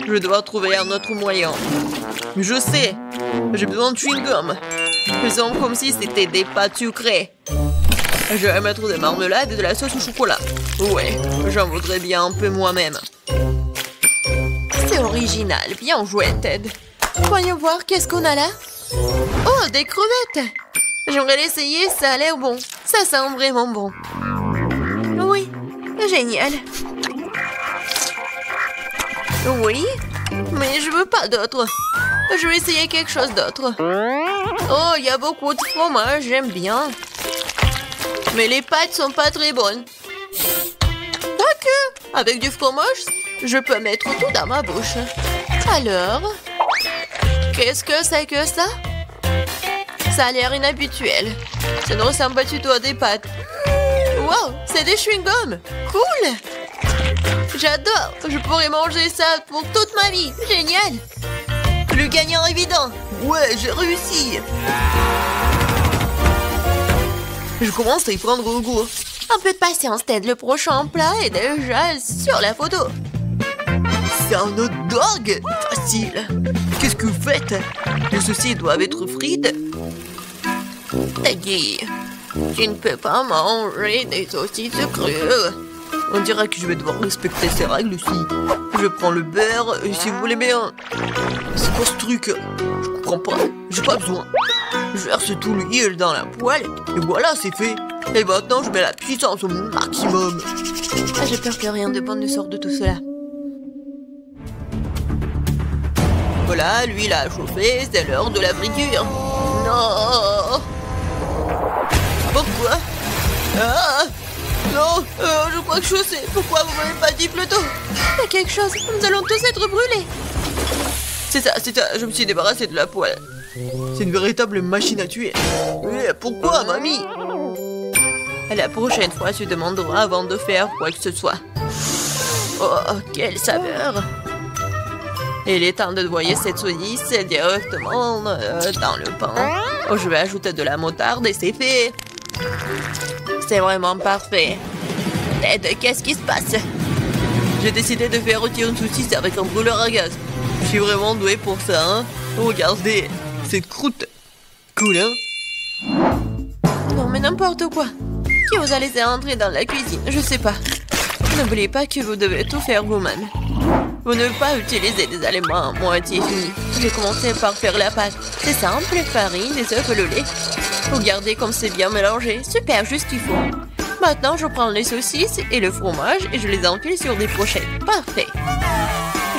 Je vais devoir trouver un autre moyen. Je sais. J'ai besoin de chewing-gum. Faisons comme si c'était des pâtes sucrées. Je vais mettre des marmelades et de la sauce au chocolat. Ouais, j'en voudrais bien un peu moi-même. C'est original. Bien joué, Ted. Voyons voir, qu'est-ce qu'on a là? Oh, des crevettes! J'aimerais l'essayer, ça a l'air bon. Ça sent vraiment bon. Oui, génial. Oui, mais je veux pas d'autre. Je vais essayer quelque chose d'autre. Oh, il y a beaucoup de fromage, j'aime bien. Mais les pâtes sont pas très bonnes. Quoique, avec du fromage, je peux mettre tout dans ma bouche. Alors, qu'est-ce que c'est que ça? Ça a l'air inhabituel. Ça ne ressemble pas du tout à des pâtes. Wow, c'est des chewing-gums. Cool. J'adore. Je pourrais manger ça pour toute ma vie. Génial. Le gagnant évident. Ouais, j'ai réussi. Je commence à y prendre goût. Un peu de patience, Ted. Le prochain plat est déjà sur la photo. C'est un hot dog. Facile. Qu'est-ce que vous faites? Les saucisses doivent être frites. Teddy, tu ne peux pas manger des saucisses crues. On dirait que je vais devoir respecter ces règles aussi. Je prends le beurre, et si vous voulez bien... C'est quoi ce truc? Je comprends pas, j'ai pas besoin. Je verse tout l'huile dans la poêle, et voilà, c'est fait. Et maintenant, je mets la puissance au maximum. Ah, j'ai peur que rien de bon ne sorte de tout cela. Voilà, l'huile a chauffé, c'est l'heure de la friture. Non! Pourquoi? Ah! Non, je crois que je sais. Pourquoi vous m'avez pas dit plus tôt? Il y a quelque chose, nous allons tous être brûlés. C'est ça, je me suis débarrassée de la poêle. C'est une véritable machine à tuer. Mais pourquoi, mamie? La prochaine fois, tu demanderas avant de faire quoi que ce soit. Oh, quelle saveur! Il est temps de noyer cette saucisse directement dans le pain. Oh, je vais ajouter de la moutarde et c'est fait. C'est vraiment parfait. Ted, qu'est-ce qui se passe? J'ai décidé de faire rôtir une saucisse avec un brûleur à gaz. Je suis vraiment douée pour ça, hein? Regardez, cette croûte. Cool, hein? Non, mais n'importe quoi. Qui vous a laissé entrer dans la cuisine? Je sais pas. N'oubliez pas que vous devez tout faire vous-même. Vous ne devez pas utiliser des aliments à moitié finis. J'ai commencé par faire la pâte. C'est simple, farine, des œufs et le lait. Regardez comme c'est bien mélangé. Super, juste qu'il faut. Maintenant, je prends les saucisses et le fromage et je les enfile sur des brochettes. Parfait.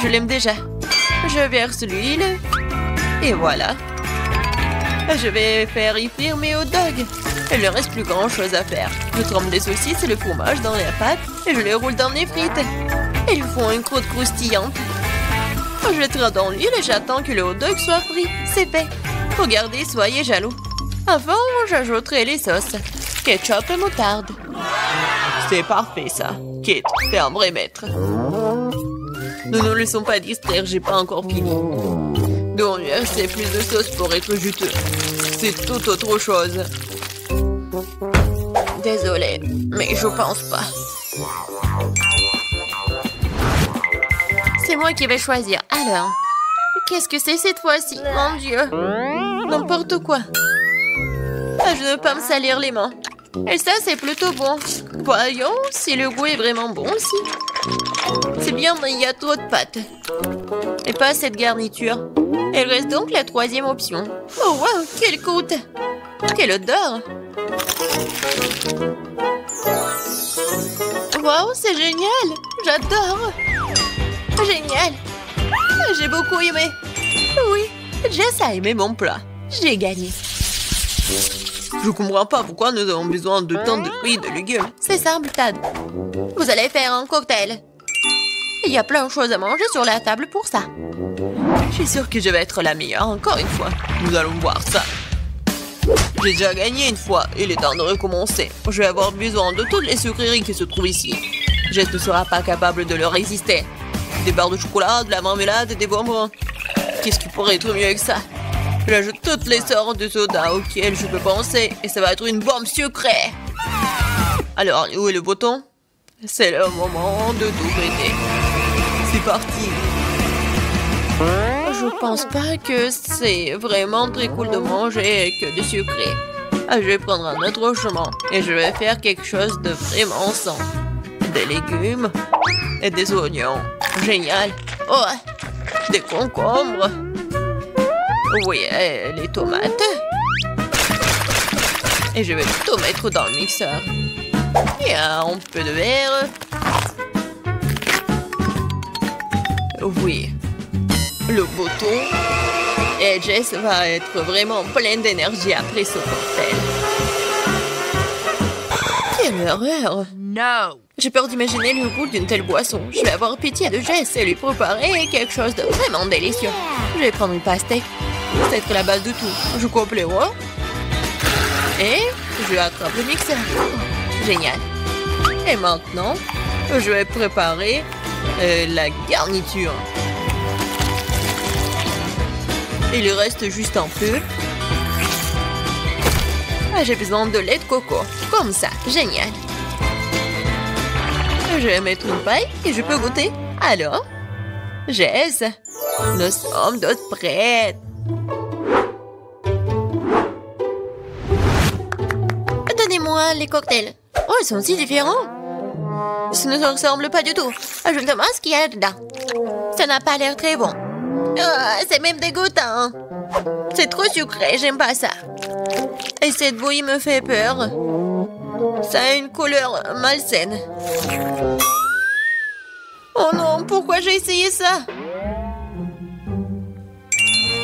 Je l'aime déjà. Je verse l'huile. Et voilà. Je vais faire y frire mes hot dogs. Il ne reste plus grand chose à faire. Je trempe les saucisses et le fromage dans la pâte et je les roule dans les frites. Ils font une croûte croustillante. Je les tire dans l'huile et j'attends que le hot dog soit frit. C'est fait. Regardez, soyez jaloux. Avant, j'ajouterai les sauces. Ketchup et moutarde. C'est parfait, ça. Kate, t'es un vrai maître. Ne nous laissons pas distraire, j'ai pas encore fini. Donc, c'est plus de sauce pour être juteux. C'est tout autre chose. Désolée, mais je pense pas. C'est moi qui vais choisir. Alors, qu'est-ce que c'est cette fois-ci? Mon Dieu. N'importe quoi. Je ne veux pas me salir les mains. Et ça, c'est plutôt bon. Voyons si le goût est vraiment bon aussi. C'est bien, mais il y a trop de pâtes. Et pas assez de garniture. Il reste donc la troisième option. Oh, wow, quelle croûte! Quelle odeur! Wow, c'est génial! J'adore! Génial! J'ai beaucoup aimé. Oui, Jess a aimé mon plat. J'ai gagné. Je comprends pas pourquoi nous avons besoin de tant de fruits et de légumes. C'est simple, Tad. Vous allez faire un cocktail. Il y a plein de choses à manger sur la table pour ça. Je suis sûre que je vais être la meilleure encore une fois. Nous allons voir ça. J'ai déjà gagné une fois. Il est temps de recommencer. Je vais avoir besoin de toutes les sucreries qui se trouvent ici. Jess ne sera pas capable de leur résister. Des barres de chocolat, de la marmelade et des bonbons. Qu'est-ce qui pourrait être mieux que ça? J'ajoute toutes les sortes de sodas auxquelles je peux penser et ça va être une bombe sucrée. Alors, où est le bouton? C'est le moment de tout péter. C'est parti. Je pense pas que c'est vraiment très cool de manger que de sucré. Je vais prendre un autre chemin et je vais faire quelque chose de vraiment sain. Des légumes et des oignons. Génial. Oh, des concombres. Oui, les tomates. Et je vais tout mettre dans le mixeur. Et un peu de verre. Oui. Le bouton. Et Jess va être vraiment pleine d'énergie après ce cocktail. Quelle horreur! No! J'ai peur d'imaginer le goût d'une telle boisson. Je vais avoir pitié de Jess et lui préparer quelque chose de vraiment délicieux. Je vais prendre une pastèque. C'est être la base de tout. Je coupe les rois. Et je attrape le mixeur. Génial. Et maintenant, je vais préparer la garniture. Il reste juste un peu. J'ai besoin de lait de coco. Comme ça. Génial. Je vais mettre une paille et je peux goûter. Alors, Jess, nous sommes toutes prêtes. Donnez-moi les cocktails. Oh, ils sont si différents. Ça ne se ressemble pas du tout. Je me demande ce qu'il y a dedans. Ça n'a pas l'air très bon. C'est même dégoûtant. C'est trop sucré, j'aime pas ça. Et cette bouillie me fait peur. Ça a une couleur malsaine. Oh non, pourquoi j'ai essayé ça?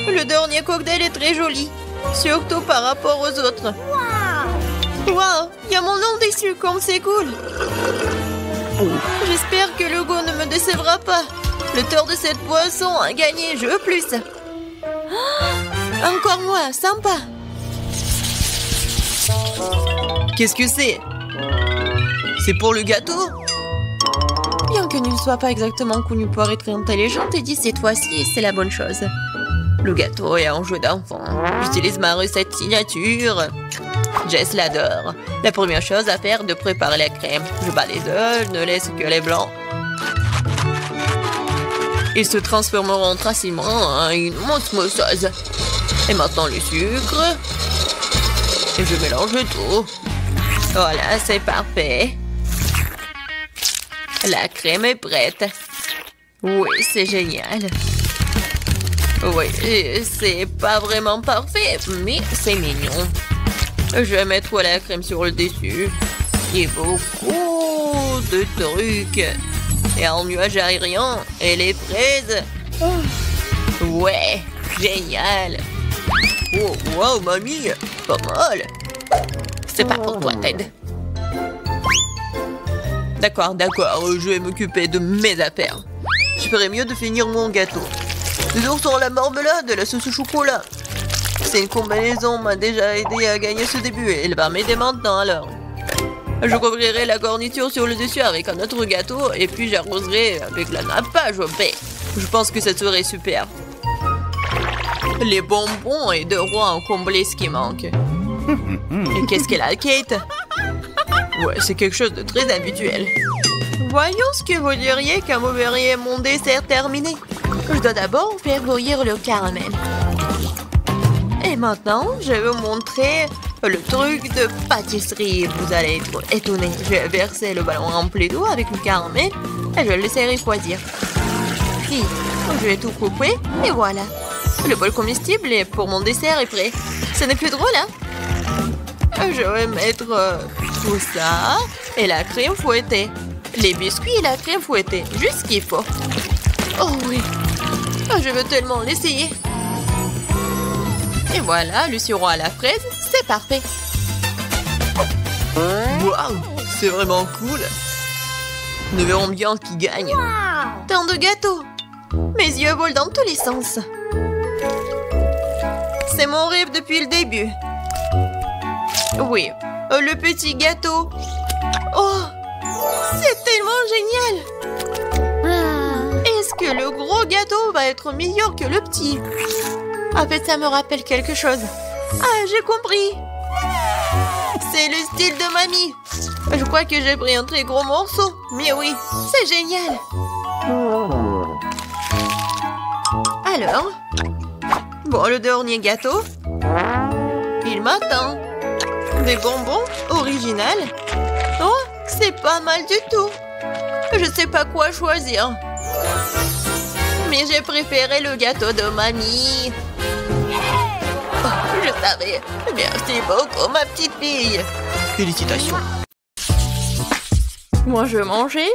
Le dernier cocktail est très joli, surtout par rapport aux autres. Wow, il y a mon nom dessus, comme c'est cool. J'espère que le goût ne me décevra pas. Le tort de cette boisson a gagné, je veux plus. Encore moi, sympa. Qu'est-ce que c'est? C'est pour le gâteau? Bien que ne soit pas exactement connu pour être intelligent, et dit cette fois-ci, c'est la bonne chose. Le gâteau est un jeu d'enfant. J'utilise ma recette signature. Jess l'adore. La première chose à faire est de préparer la crème. Je bats les œufs, je ne laisse que les blancs. Ils se transformeront facilement en une osmosose. Et maintenant le sucre. Et je mélange tout. Voilà, c'est parfait. La crème est prête. Oui, c'est génial. Oui, c'est pas vraiment parfait, mais c'est mignon. Je vais mettre la crème sur le dessus. Et beaucoup de trucs. Et un nuage aérien. Et les fraises. Ouais, génial. Oh, wow, mamie, pas mal. C'est pas pour toi, Ted. D'accord, je vais m'occuper de mes affaires. Je ferais mieux de finir mon gâteau. Les oursons à la marmelade et la sauce au chocolat. C'est une combinaison m'a déjà aidé à gagner ce début et elle va m'aider maintenant alors. Je couvrirai la garniture sur le dessus avec un autre gâteau et puis j'arroserai avec la nappage au baie. Je pense que ça serait super. Les bonbons et de rois ont comblé ce qui manque. Et qu'est-ce qu'elle a, Kate? Ouais, c'est quelque chose de très habituel. Voyons ce que vous diriez quand vous verriez mon dessert terminé. Je dois d'abord faire bouillir le caramel. Et maintenant, je vais vous montrer le truc de pâtisserie. Vous allez être étonnés. Je vais verser le ballon rempli d'eau avec le caramel et je le laisserai refroidir. Puis, je vais tout couper et voilà. Le bol comestible pour mon dessert est prêt. Ce n'est plus drôle, hein? Je vais mettre tout ça et la crème fouettée. Les biscuits et la crème fouettée. Juste ce qu'il faut. Oh oui. Je veux tellement l'essayer. Et voilà, le sirop à la fraise, c'est parfait. Waouh, c'est vraiment cool. Nous verrons bien qui gagne. Tant de gâteaux. Mes yeux volent dans tous les sens. C'est mon rêve depuis le début. Oui, le petit gâteau. Oh, c'est tellement génial. Est-ce que le gros gâteau va être meilleur que le petit? En fait, ça me rappelle quelque chose. Ah, j'ai compris. C'est le style de mamie. Je crois que j'ai pris un très gros morceau. Mais oui, c'est génial. Alors, bon, le dernier gâteau. Il m'attend. Des bonbons original. Oh, c'est pas mal du tout. Je sais pas quoi choisir. Mais j'ai préféré le gâteau de mamie. Oh, je savais. Merci beaucoup, ma petite fille. Félicitations. Moi, je veux manger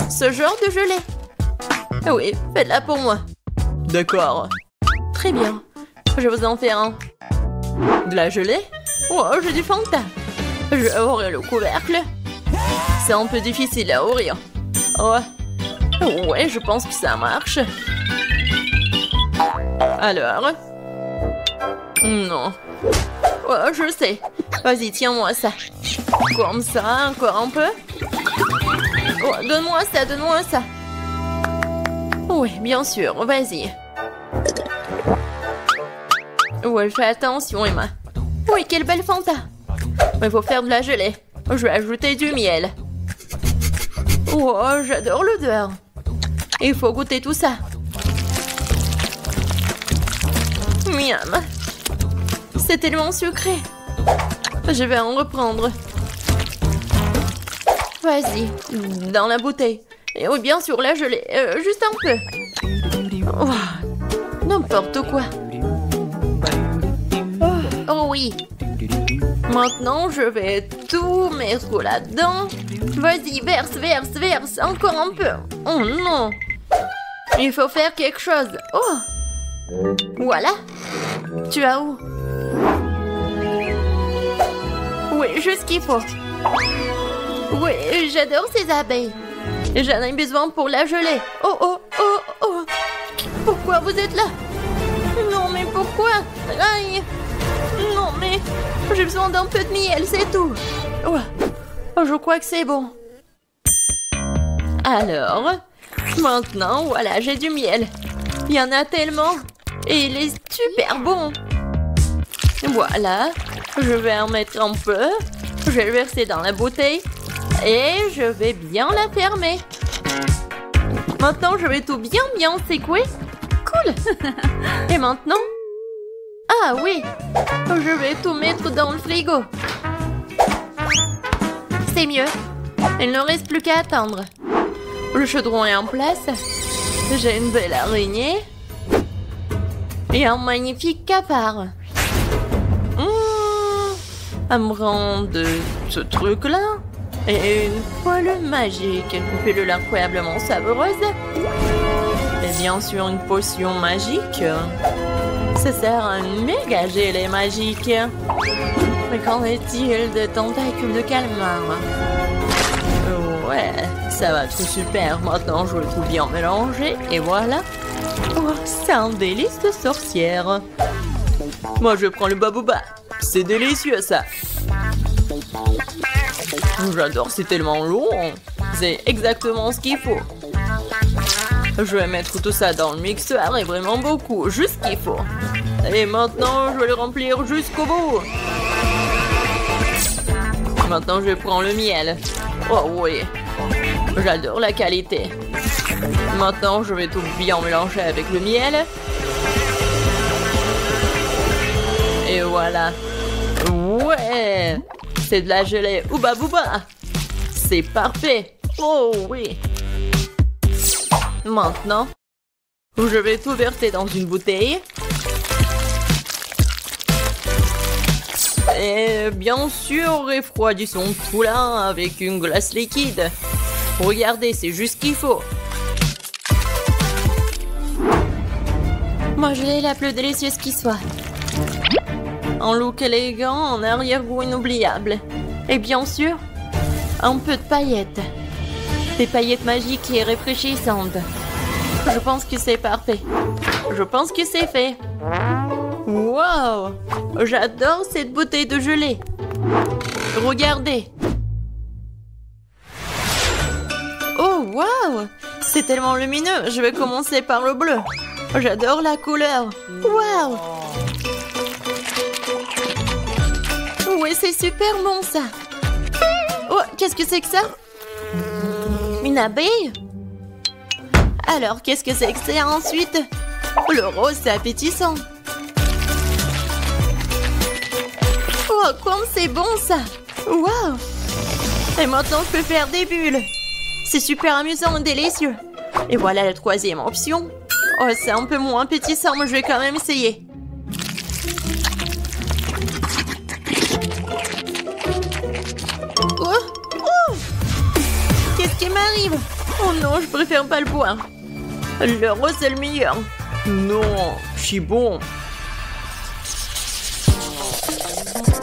ce genre de gelée. Oui, faites-la pour moi. D'accord. Très bien. Je vous en fais un. De la gelée? Oh, j'ai du Fanta. Je vais ouvrir le couvercle. C'est un peu difficile à ouvrir. Oh. Ouais, je pense que ça marche. Alors? Non. Oh, je sais. Vas-y, tiens-moi ça. Comme ça, encore un peu. Oh, donne-moi ça, donne-moi ça. Oui, bien sûr, vas-y. Ouais, fais attention, Emma. Oui, quelle belle Fanta. Il faut faire de la gelée. Je vais ajouter du miel. Oh, j'adore l'odeur. Il faut goûter tout ça. Miam. C'est tellement sucré. Je vais en reprendre. fois-ci. Dans la bouteille. Et oui, bien sûr, la gelée. Juste un peu. Oh, n'importe quoi. Oh oui. Maintenant, je vais tout mettre là-dedans. Vas-y, verse, verse, verse. Encore un peu. Oh non. Il faut faire quelque chose. Oh. Voilà. Tu as où? Oui, juste ce qu'il faut. Oui, j'adore ces abeilles. J'en ai besoin pour la gelée. Oh, oh, oh, oh. Pourquoi vous êtes là? Non, mais pourquoi? Aïe. Non, mais j'ai besoin d'un peu de miel, c'est tout. Oh, je crois que c'est bon. Alors, maintenant, voilà, j'ai du miel. Il y en a tellement. Et il est super bon. Voilà, je vais en mettre un peu. Je vais le verser dans la bouteille. Et je vais bien la fermer. Maintenant, je vais tout bien secouer. Cool. Et maintenant? Ah oui, je vais tout mettre dans le frigo. C'est mieux. Il ne reste plus qu'à attendre. Le chaudron est en place. J'ai une belle araignée. Et un magnifique cafard. Un brin de ce truc-là. Et une poêle magique. Une pilule incroyablement savoureuse. Et bien sûr une potion magique. Ça sert à un méga gelée magique. Mais qu'en est-il de tentacules de calmar? Ouais, ça va être super. Maintenant, je vais tout bien mélanger. Et voilà. Oh, c'est un délice de sorcière. Moi, je prends le babouba. C'est délicieux, ça. J'adore, c'est tellement long. C'est exactement ce qu'il faut. Je vais mettre tout ça dans le mixeur et vraiment beaucoup, juste ce qu'il faut. Et maintenant, je vais le remplir jusqu'au bout. Maintenant, je prends le miel. Oh oui, j'adore la qualité. Maintenant, je vais tout bien mélanger avec le miel. Et voilà. Ouais, c'est de la gelée Ouba Booba. C'est parfait. Oh oui. Maintenant, je vais tout verser dans une bouteille. Et bien sûr, refroidissons tout là avec une glace liquide. Regardez, c'est juste ce qu'il faut. Moi, je l'ai la plus délicieuse qui soit. Un look élégant, en arrière-goût inoubliable. Et bien sûr, un peu de paillettes. Des paillettes magiques et rafraîchissantes. Je pense que c'est parfait. Je pense que c'est fait. Wow! J'adore cette bouteille de gelée. Regardez. Oh, wow! C'est tellement lumineux. Je vais commencer par le bleu. J'adore la couleur. Wow! Ouais, c'est super bon, ça. Oh, qu'est-ce que c'est que ça? Une abeille? Alors, qu'est-ce que c'est que ça ensuite? Le rose, c'est appétissant. Oh, comme c'est bon, ça. Wow! Et maintenant, je peux faire des bulles. C'est super amusant et délicieux. Et voilà la troisième option. Oh, c'est un peu moins appétissant, mais je vais quand même essayer. Oh! Oh! Qu'est-ce qui m'arrive? Oh non, je préfère pas le boire. Le rose, c'est le meilleur. Non, je suis bon.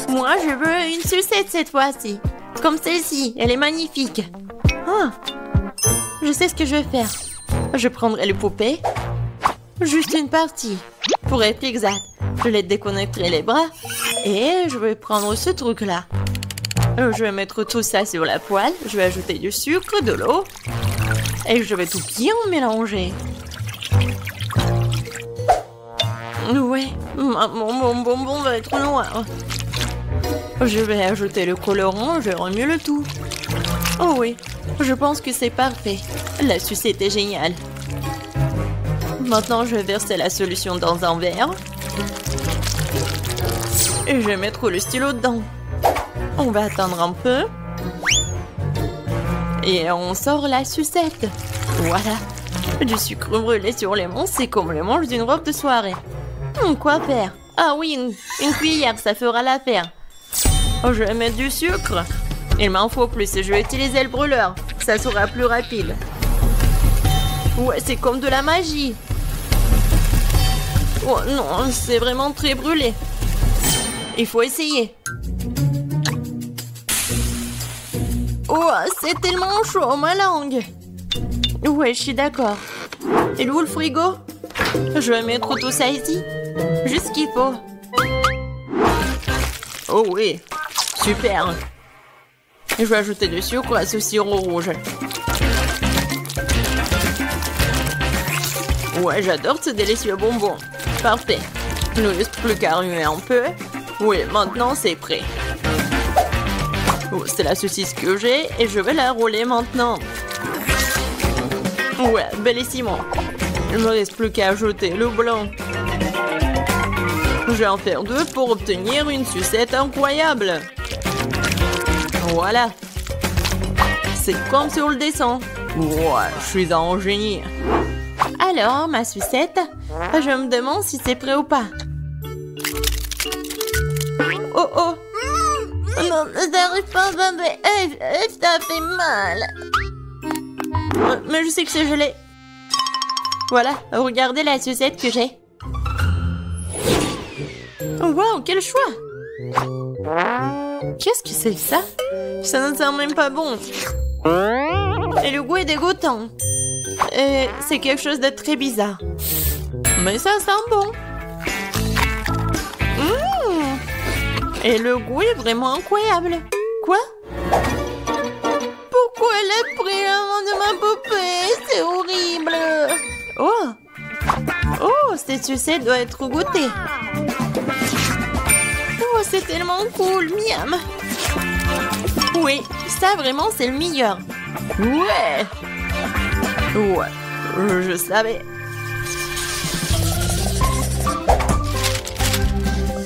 Moi, je veux une sucette cette fois-ci. Comme celle-ci, elle est magnifique. Ah, je sais ce que je vais faire. Je prendrai le poupée. Juste une partie. Pour être exact, je les déconnecterai les bras. Et je vais prendre ce truc-là. Je vais mettre tout ça sur la poêle. Je vais ajouter du sucre, de l'eau. Et je vais tout bien mélanger. Ouais, mon bonbon va être noir. Je vais ajouter le colorant, je remue le tout. Oh oui, je pense que c'est parfait. La sucette est géniale. Maintenant, je vais verser la solution dans un verre. Et je vais mettre le stylo dedans. On va attendre un peu. Et on sort la sucette. Voilà. Du sucre brûlé sur les mains, c'est comme le manche d'une robe de soirée. Quoi faire? Ah oui, une cuillère, ça fera l'affaire. Je vais mettre du sucre. Il m'en faut plus, je vais utiliser le brûleur. Ça sera plus rapide. Ouais, c'est comme de la magie. Oh non, c'est vraiment très brûlé. Il faut essayer. Oh, c'est tellement chaud, ma langue. Ouais, je suis d'accord. Et où le frigo? Je vais mettre tout ça ici. Juste ce qu'il faut. Oh oui, super. Je vais ajouter du sucre à ce sirop rouge. Ouais, j'adore ce délicieux bonbon. Parfait. Il ne reste plus qu'à remuer un peu. Oui, maintenant c'est prêt. Oh, c'est la saucisse que j'ai et je vais la rouler maintenant. Ouais, bellissimo. Il ne me reste plus qu'à ajouter le blanc. Je vais en faire 2 pour obtenir une sucette incroyable. Voilà. C'est comme sur le dessin. Ouais, je suis un génie. Alors, ma sucette, je me demande si c'est prêt ou pas. Oh oh. Non, ça n'arrive pas, ça fait mal. Mais je sais que c'est gelé. Voilà, regardez la sucette que j'ai. Wow, quel choix! Qu'est-ce que c'est que ça? Ça ne sent même pas bon. Et le goût est dégoûtant. Et c'est quelque chose de très bizarre. Mais ça sent bon. Et le goût est vraiment incroyable. Quoi? Pourquoi elle a pris la main de ma poupée? C'est horrible. Oh! Oh, cette sucette doit être goûtée. Oh, c'est tellement cool, miam. Oui, ça vraiment c'est le meilleur. Ouais. Ouais, je savais.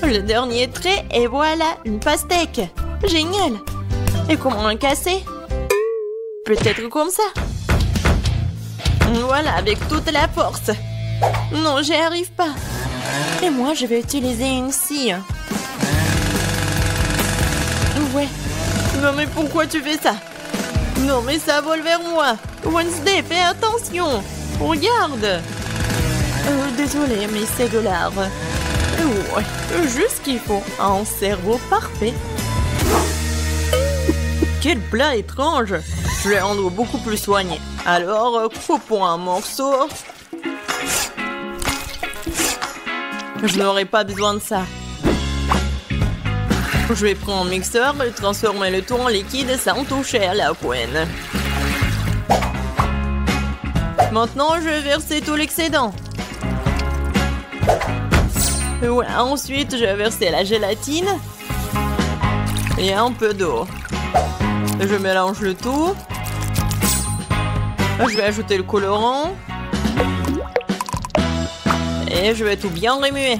Le dernier trait et voilà, une pastèque. Génial. Et comment la casser? Peut-être comme ça. Voilà, avec toute la force. Non, j'y arrive pas. Et moi, je vais utiliser une scie. Ouais. Non, mais pourquoi tu fais ça? Non, mais ça vole vers moi. Wednesday, fais attention. Regarde. Désolée, mais c'est de l'art. Ouais, juste ce qu'il faut. Un cerveau parfait. Quel plat étrange. Je vais rendre beaucoup plus soigné. Alors, coupons un morceau. Je n'aurai pas besoin de ça. Je vais prendre un mixeur et transformer le tout en liquide sans toucher à la poêle. Maintenant, je vais verser tout l'excédent. Ouais, ensuite, je vais verser la gélatine et un peu d'eau. Je mélange le tout. Je vais ajouter le colorant. Et je vais tout bien remuer.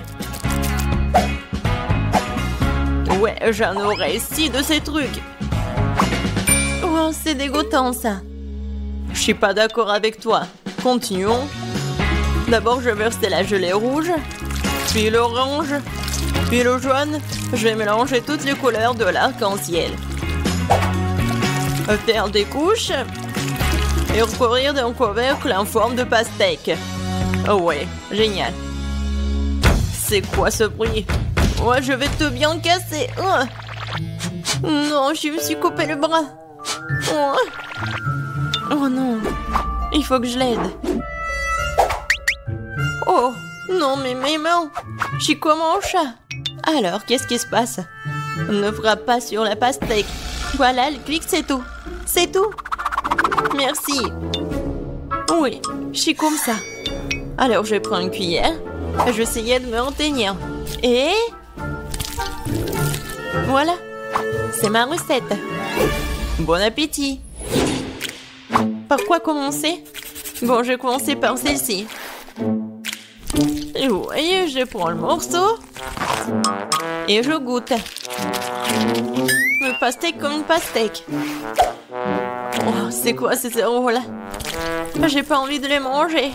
Ouais, j'en aurais 6 de ces trucs. Oh, c'est dégoûtant ça. Je suis pas d'accord avec toi. Continuons. D'abord, je vais verser la gelée rouge, puis l'orange, puis le jaune. Je vais mélanger toutes les couleurs de l'arc-en-ciel. Faire des couches et recouvrir d'un couvercle en forme de pastèque. Oh ouais, génial. C'est quoi ce bruit? Ouais, je vais te bien casser. Oh. Non, je me suis coupé le bras. Oh. Oh non, il faut que je l'aide. Oh, non, mais mes mains. Je suis comme un chat. Alors, qu'est-ce qui se passe? Ne frappe pas sur la pastèque. Voilà, le clic, c'est tout. C'est tout. Merci. Oui, je suis comme ça. Alors, je prends une cuillère. Je vais essayer de me retenir. Et... voilà. C'est ma recette. Bon appétit. Par quoi commencer? Bon, je vais commencer par celle-ci. Et vous voyez, je prends le morceau. Et je goûte. Le pastèque comme une pastèque. Oh, c'est quoi ces zéros-là? J'ai pas envie de les manger.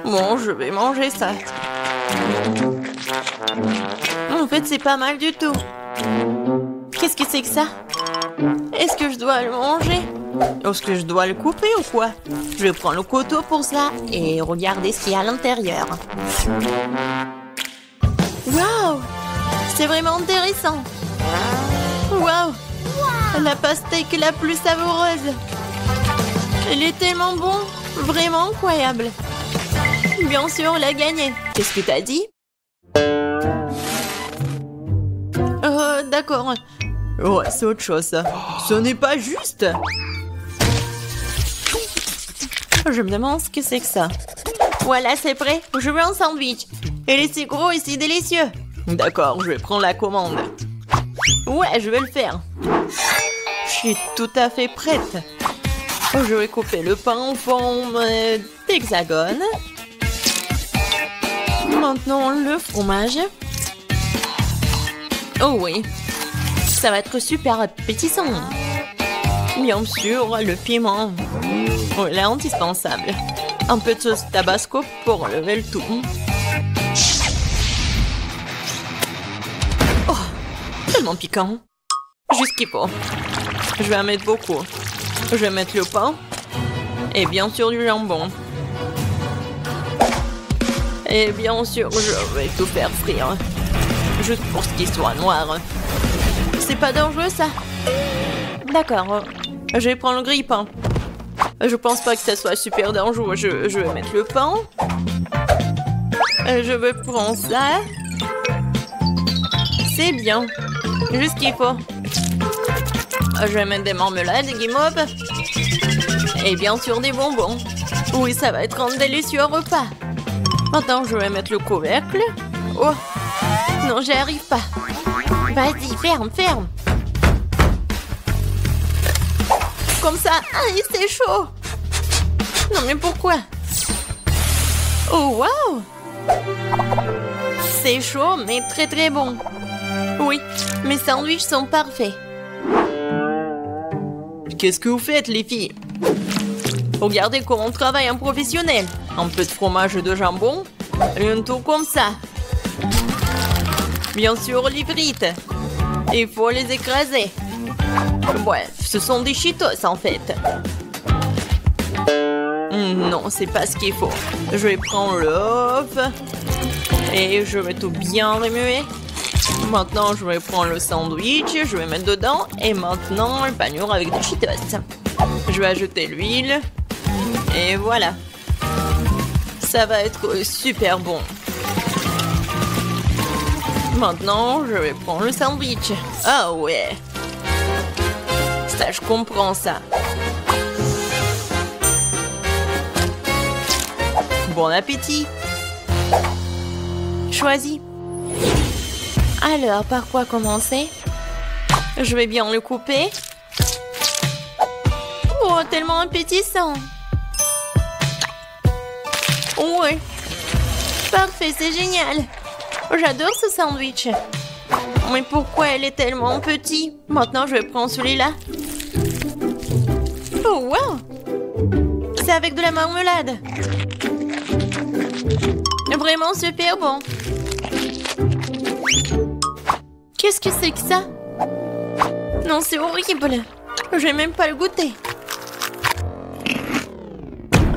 Bon, je vais manger ça. En fait, c'est pas mal du tout. Qu'est-ce que c'est que ça? Est-ce que je dois le manger? Est-ce que je dois le couper ou quoi? Je vais prendre le couteau pour ça et regarder ce qu'il y a à l'intérieur. Waouh! C'est vraiment intéressant. Waouh! La pastèque la plus savoureuse. Elle est tellement bon. Vraiment incroyable. Bien sûr, elle a gagné. Qu'est-ce que t'as dit? D'accord. Ouais, c'est autre chose, ça. Ce n'est pas juste. Je me demande ce que c'est que ça. Voilà, c'est prêt. Je veux un sandwich. Il est si gros et si délicieux. D'accord, je vais prendre la commande. Ouais, je vais le faire. Je suis tout à fait prête. Je vais couper le pain en forme d'hexagone. Maintenant, le fromage. Oh oui, ça va être super appétissant. Bien sûr, le piment. Oh, il est indispensable. Un peu de sauce tabasco pour enlever le tout. Oh, tellement piquant. Juste qu'il faut. Je vais en mettre beaucoup. Je vais mettre le pain. Et bien sûr du jambon. Et bien sûr, je vais tout faire frire. Juste pour ce qu'il soit noir. C'est pas dangereux, ça? D'accord. Je vais prendre le grille-pain. Je pense pas que ça soit super dangereux. Je vais mettre le pain. Je vais prendre ça. C'est bien. Juste ce qu'il faut. Je vais mettre des marmelades, des guimauves. Et bien sûr des bonbons. Oui, ça va être un délicieux repas. Maintenant, je vais mettre le couvercle. Oh! Non, j'y arrive pas. Vas-y, ferme. Comme ça. Aïe, c'est chaud. Non, mais pourquoi? Oh, waouh! C'est chaud, mais très très bon. Oui, mes sandwichs sont parfaits. Qu'est-ce que vous faites, les filles? Regardez comment on travaille un professionnel. Un peu de fromage et de jambon. Et un tout comme ça. Bien sûr, les frites. Il faut les écraser. Bref, ce sont des Cheetos en fait. Non, c'est pas ce qu'il faut. Je vais prendre l'œuf. Et je vais tout bien remuer. Maintenant, je vais prendre le sandwich. Je vais mettre dedans. Et maintenant, le panure avec des Cheetos. Je vais ajouter l'huile. Et voilà. Ça va être super bon. Maintenant, je vais prendre le sandwich. Ah ouais. Ça, je comprends ça. Bon appétit. Choisis. Alors, par quoi commencer? Je vais bien le couper. Oh, tellement appétissant. Ouais. Parfait, c'est génial. J'adore ce sandwich. Mais pourquoi elle est tellement petite? Maintenant, je vais prendre celui-là. Oh, wow! C'est avec de la marmelade. Vraiment super bon. Qu'est-ce que c'est que ça? Non, c'est horrible. Je vais même pas le goûter.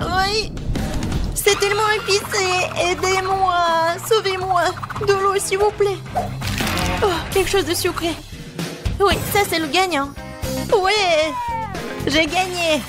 Oui. C'est tellement épicé. Aidez-moi. Sauvez-moi. De l'eau, s'il vous plaît. Oh, quelque chose de sucré. Oui, ça, c'est le gagnant. Ouais. J'ai gagné.